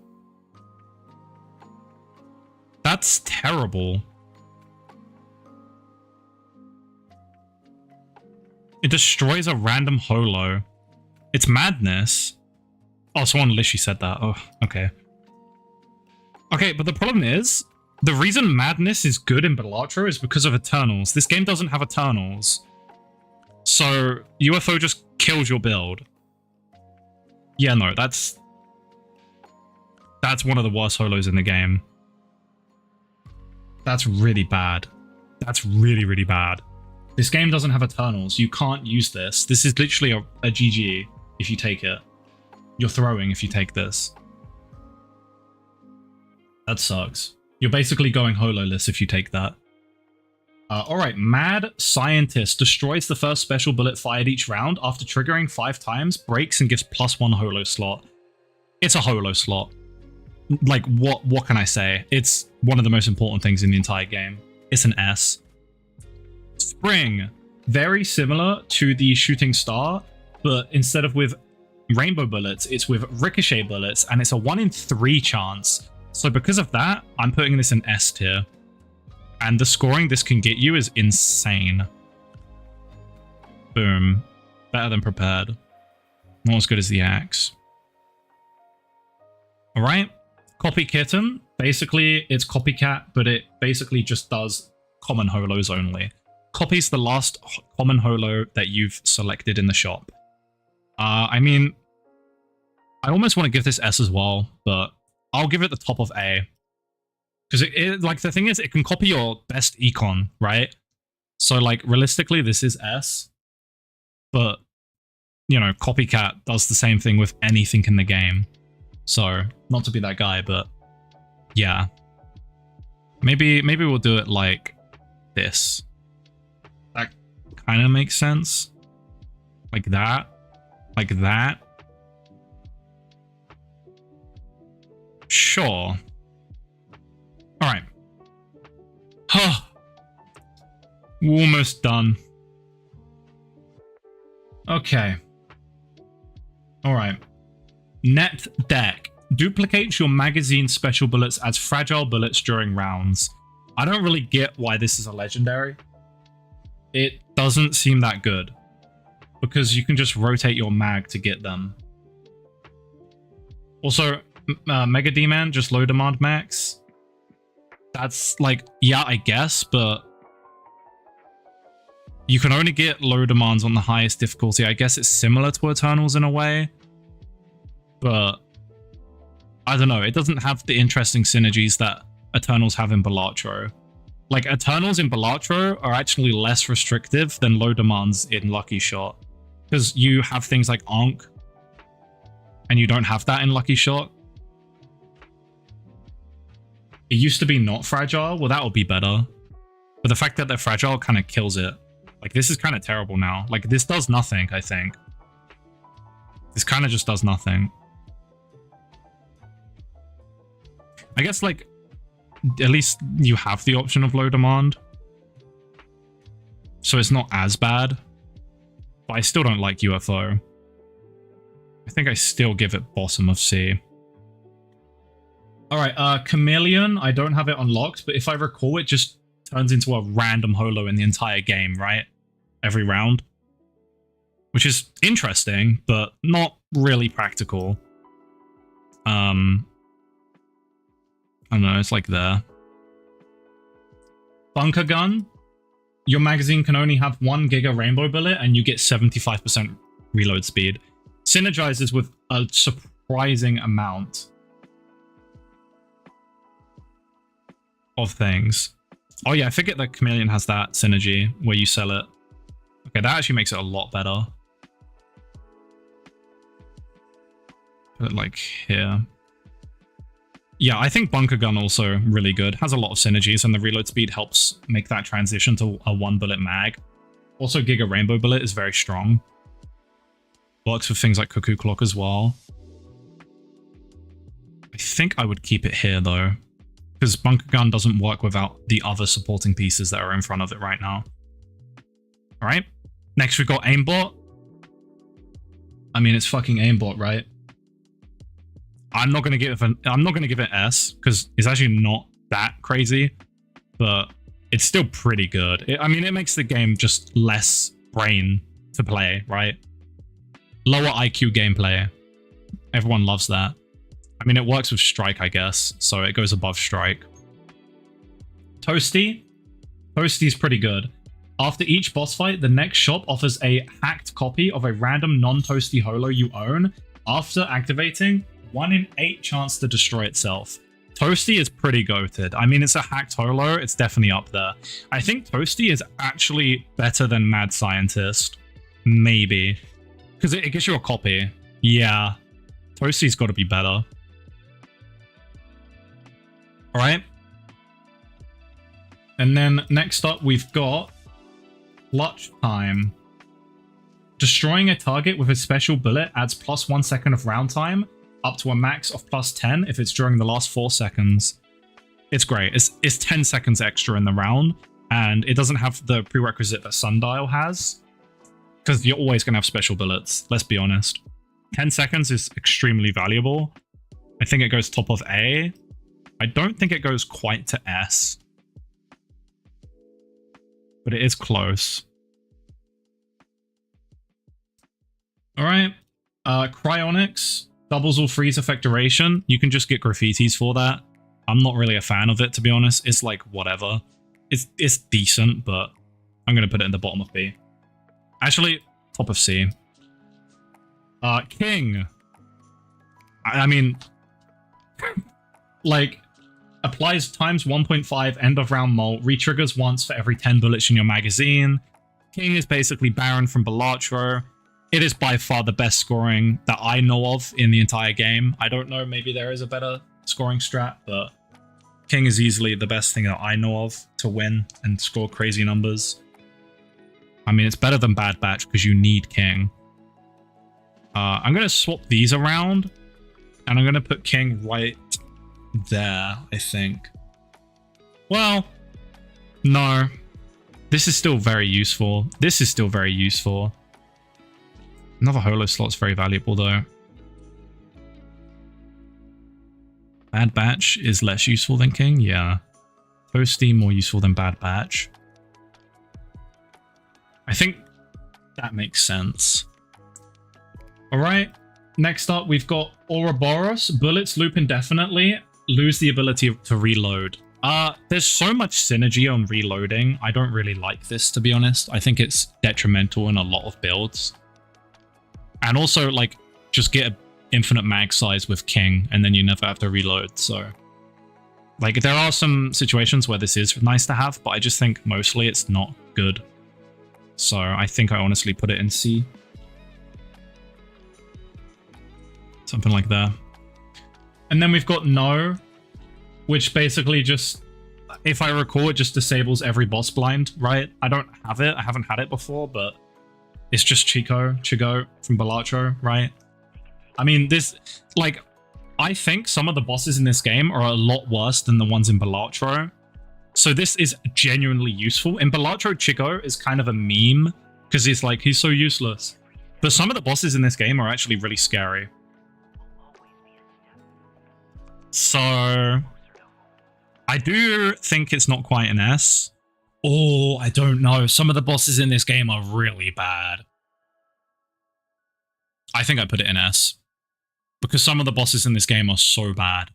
That's terrible. It destroys a random holo. It's madness. Oh, someone literally said that. Oh, okay. Okay, but the problem is, the reason madness is good in Balatro is because of Eternals. This game doesn't have Eternals. So, UFO just kills your build. Yeah, no, that's one of the worst holos in the game. That's really bad. That's really, really bad. This game doesn't have Eternals. You can't use this. This is literally a GG if you take it. You're throwing if you take this. That sucks. You're basically going hololess if you take that. Alright, Mad Scientist destroys the first special bullet fired each round after triggering 5 times, breaks and gives +1 holo slot. It's a holo slot. Like, what can I say? It's one of the most important things in the entire game. It's an S. Spring. Very similar to the Shooting Star, but instead of with rainbow bullets, it's with ricochet bullets, and it's a 1 in 3 chance. So because of that, I'm putting this in S tier. And the scoring this can get you is insane. Boom. Better than prepared. Not as good as the axe. Alright. Copy Kitten. Basically, it's Copycat, but it basically just does common holos only. Copies the last common holo that you've selected in the shop. I mean, I almost want to give this S as well, but I'll give it the top of A. Because like, the thing is, it can copy your best econ, right? So, like, realistically, this is S. But, you know, Copycat does the same thing with anything in the game. So, not to be that guy, but yeah. Maybe we'll do it like this. That kind of makes sense. Like that. Like that. Sure. Alright. Huh. We're almost done. Okay. Alright. Net Deck. Duplicates your magazine special bullets as fragile bullets during rounds. I don't really get why this is a legendary. It doesn't seem that good. Because you can just rotate your mag to get them. Also, Mega D-Man, just low demand max. That's like, yeah, I guess, but you can only get low demands on the highest difficulty. I guess it's similar to Eternals in a way, but I don't know. It doesn't have the interesting synergies that Eternals have in Balatro. Like, Eternals in Balatro are actually less restrictive than low demands in Lucky Shot, because you have things like Ankh, and you don't have that in Lucky Shot. It used to be not fragile. Well, that would be better. But the fact that they're fragile kind of kills it. Like, this is kind of terrible now. Like, this does nothing, I think. This kind of just does nothing. I guess, like, at least you have the option of low demand. So it's not as bad. But I still don't like UFO. I think I still give it bottom of C. Alright, Chameleon, I don't have it unlocked, but if I recall, it just turns into a random holo in the entire game, right? Every round. Which is interesting, but not really practical. I don't know, it's like there. Bunker Gun. Your magazine can only have 1 Giga Rainbow Bullet, and you get 75% reload speed. Synergizes with a surprising amount of things. Oh yeah, I forget that Chameleon has that synergy where you sell it. Okay, that actually makes it a lot better. Put it like here. Yeah, I think Bunker Gun also really good. Has a lot of synergies, and the reload speed helps make that transition to a 1 bullet mag. Also, Giga Rainbow Bullet is very strong. Works with things like Cuckoo Clock as well. I think I would keep it here though, because Bunker Gun doesn't work without the other supporting pieces that are in front of it right now. Alright, next we've got Aimbot. I mean, it's fucking Aimbot, right? I'm not gonna give it S, because it's actually not that crazy, but it's still pretty good. I mean, it makes the game just less brain to play, right? Lower IQ gameplay. Everyone loves that. I mean, it works with Strike, I guess, so it goes above Strike. Toasty. Toasty's pretty good. After each boss fight, the next shop offers a hacked copy of a random non-Toasty holo you own. After activating, 1 in 8 chance to destroy itself. Toasty is pretty goated. I mean, it's a hacked holo. It's definitely up there. I think Toasty is actually better than Mad Scientist. Maybe. Because it gives you a copy. Yeah. Toasty's got to be better. Alright. And then next up, we've got Clutch Time. Destroying a target with a special bullet adds +1 second of round time, up to a max of +10 if it's during the last 4 seconds. It's great. It's 10 seconds extra in the round, and it doesn't have the prerequisite that Sundial has, because you're always going to have special bullets, let's be honest. 10 seconds is extremely valuable. I think it goes top of A. I don't think it goes quite to S, but it is close. All right. Cryonics doubles all freeze effect duration. You can just get graffitis for that. I'm not really a fan of it, to be honest. It's like whatever. It's decent, but I'm gonna put it in the bottom of B. Actually, top of C. King. I mean, like, applies times 1.5 end of round molt, retriggers once for every 10 bullets in your magazine. King is basically Baron from Balatro. It is by far the best scoring that I know of in the entire game. I don't know, maybe there is a better scoring strat, but King is easily the best thing that I know of to win and score crazy numbers. I mean, it's better than Bad Batch because you need King. I'm going to swap these around, and I'm going to put King right there, I think. Well, no. This is still very useful. This is still very useful. Another holo slot's very valuable, though. Bad Batch is less useful than King, yeah. Toasty more useful than Bad Batch. I think that makes sense. Alright, next up we've got Ouroboros. Bullets loop indefinitely, lose the ability to reload. There's so much synergy on reloading. I don't really like this, to be honest. I think it's detrimental in a lot of builds. And also, like, just get an infinite mag size with King, and then you never have to reload, so... Like, there are some situations where this is nice to have, but I just think mostly it's not good. So I think I honestly put it in C. Something like that. And then we've got No, which basically just, if I recall, it just disables every boss blind, right? I don't have it. I haven't had it before, but it's just Chigo from Balatro, right? I mean, this, like, I think some of the bosses in this game are a lot worse than the ones in Balatro. So this is genuinely useful. In Balatro, Chigo is kind of a meme because he's like, he's so useless. But some of the bosses in this game are actually really scary. So I do think it's not quite an S. Oh, I don't know. Some of the bosses in this game are really bad. I think I put it in S. Because some of the bosses in this game are so bad.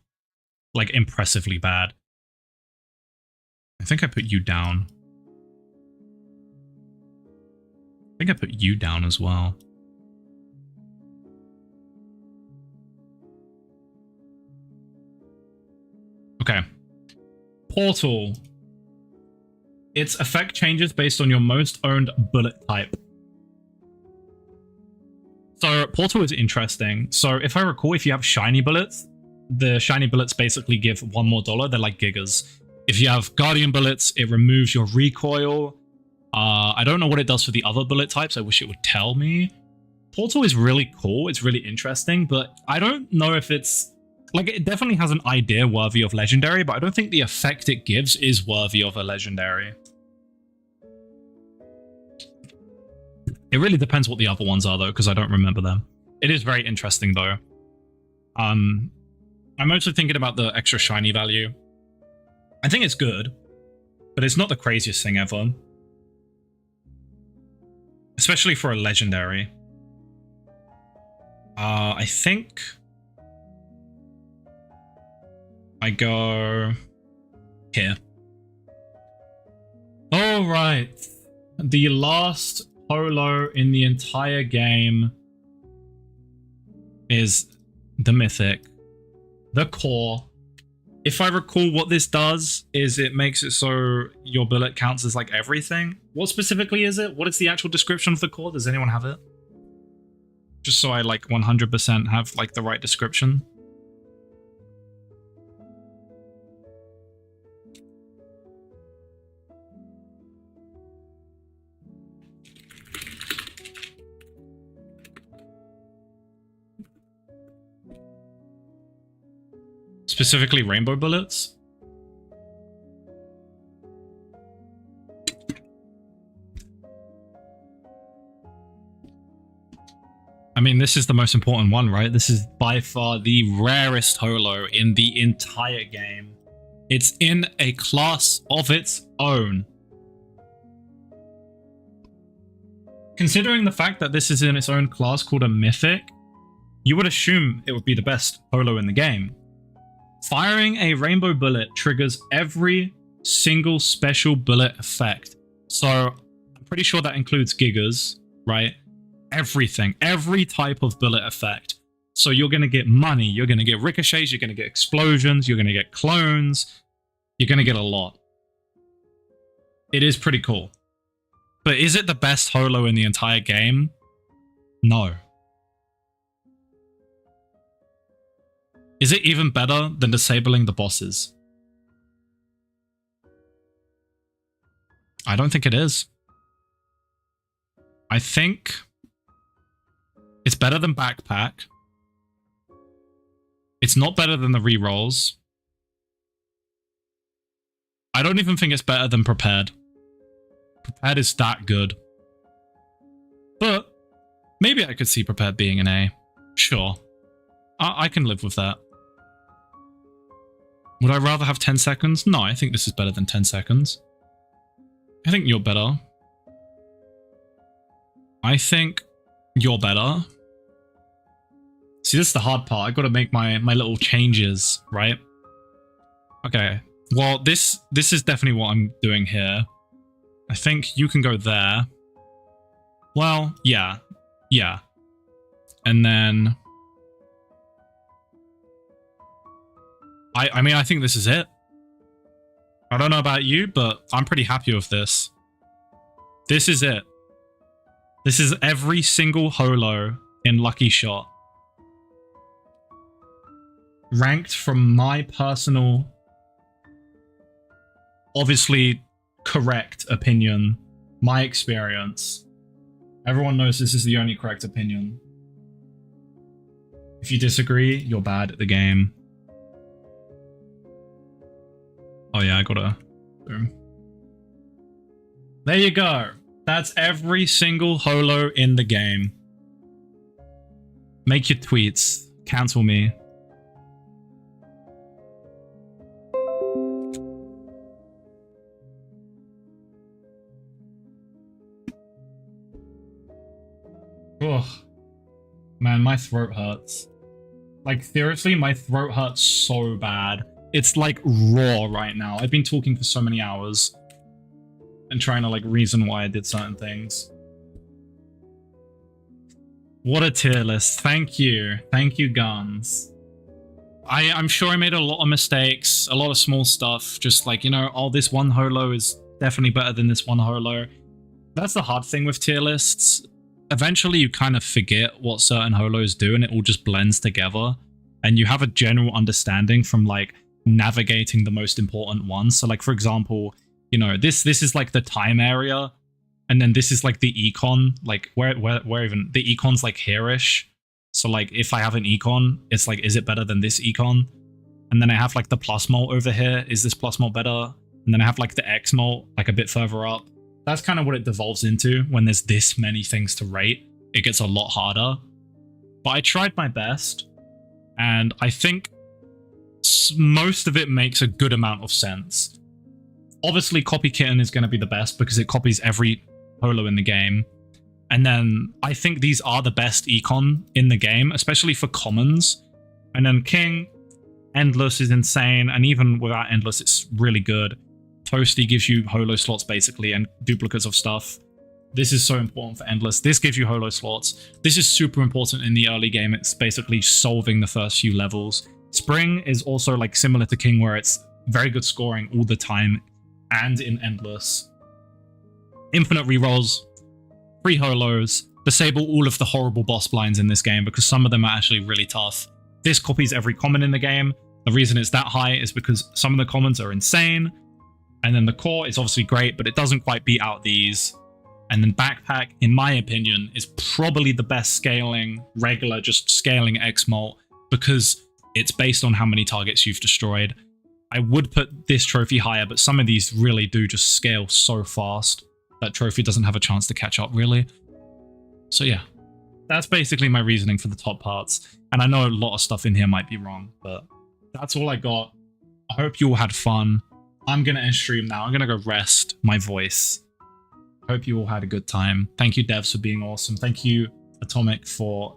Like, impressively bad. I think I put you down. I think I put you down as well. Okay. Portal. Its effect changes based on your most owned bullet type. So Portal is interesting. So if I recall, if you have shiny bullets, the shiny bullets basically give $1 more. They're like gigas. If you have Guardian bullets, it removes your recoil. I don't know what it does for the other bullet types. I wish it would tell me. Portal is really cool. It's really interesting, but I don't know if it's... Like, it definitely has an idea worthy of Legendary, but I don't think the effect it gives is worthy of a Legendary. It really depends what the other ones are, though, because I don't remember them. It is very interesting, though. I'm mostly thinking about the extra shiny value. I think it's good, but it's not the craziest thing ever. Especially for a Legendary. I think... I go... here. Alright. The last holo in the entire game is the Mythic. The Core. If I recall, what this does is it makes it so your bullet counts as like everything. What specifically is it? What is the actual description of the Core? Does anyone have it? Just so I like 100% have like the right description. Specifically rainbow bullets? I mean, this is the most important one, right? This is by far the rarest holo in the entire game. It's in a class of its own. Considering the fact that this is in its own class called a Mythic, you would assume it would be the best holo in the game. Firing a rainbow bullet triggers every single special bullet effect. So I'm pretty sure that includes gigas, right? Everything, every type of bullet effect. So you're going to get money, you're going to get ricochets, you're going to get explosions, you're going to get clones, you're going to get a lot. It is pretty cool. But is it the best holo in the entire game? No. Is it even better than disabling the bosses? I don't think it is. I think it's better than Backpack. It's not better than the rerolls. I don't even think it's better than Prepared. Prepared is that good. But maybe I could see Prepared being an A. Sure. I can live with that. Would I rather have 10 seconds? No, I think this is better than 10 seconds. I think you're better. I think you're better. See, this is the hard part. I got to make my little changes, right? Okay. Well, this is definitely what I'm doing here. I think you can go there. Well, yeah. Yeah. And then... I mean, I think this is it. I don't know about you, but I'm pretty happy with this. This is it. This is every single holo in Lucky Shot. Ranked from my personal, obviously correct opinion, my experience. Everyone knows this is the only correct opinion. If you disagree, you're bad at the game. Oh yeah, I gotta... Boom. There you go. That's every single holo in the game. Make your tweets. Cancel me. Ugh. Man, my throat hurts. Like, seriously, my throat hurts so bad. It's like raw right now. I've been talking for so many hours and trying to like reason why I did certain things. What a tier list. Thank you. Thank you, Guns. I'm sure I made a lot of mistakes, a lot of small stuff. Just like, you know, oh, this one holo is definitely better than this one holo. That's the hard thing with tier lists. Eventually you kind of forget what certain holos do and it all just blends together. And you have a general understanding from like navigating the most important ones. So like, for example, you know, this is like the time area, and then this is like the econ, like where even the econ's like here-ish. So like if I have an econ, it's like, is it better than this econ? And then I have like the plus mult over here. Is this plus mult better? And then I have like the X mult like a bit further up. That's kind of what it devolves into when there's this many things to rate. It gets a lot harder. But I tried my best, and I think most of it makes a good amount of sense. Obviously, Copy Kitten is going to be the best because it copies every holo in the game. And then I think these are the best econ in the game, especially for commons. And then King, Endless is insane, and even without Endless, it's really good. Toasty gives you holo slots basically and duplicates of stuff. This is so important for Endless. This gives you holo slots. This is super important in the early game. It's basically solving the first few levels. Spring is also like similar to King, where it's very good scoring all the time and in Endless. Infinite rerolls, free holos, disable all of the horrible boss blinds in this game because some of them are actually really tough. This copies every common in the game. The reason it's that high is because some of the commons are insane. And then the core is obviously great, but it doesn't quite beat out these. And then Backpack, in my opinion, is probably the best scaling, regular, just scaling X-Mult because it's based on how many targets you've destroyed. I would put this trophy higher, but some of these really do just scale so fast that trophy doesn't have a chance to catch up, really. So yeah, that's basically my reasoning for the top parts. And I know a lot of stuff in here might be wrong, but that's all I got. I hope you all had fun. I'm going to end stream now. I'm going to go rest my voice. Hope you all had a good time. Thank you, devs, for being awesome. Thank you, Atomic, for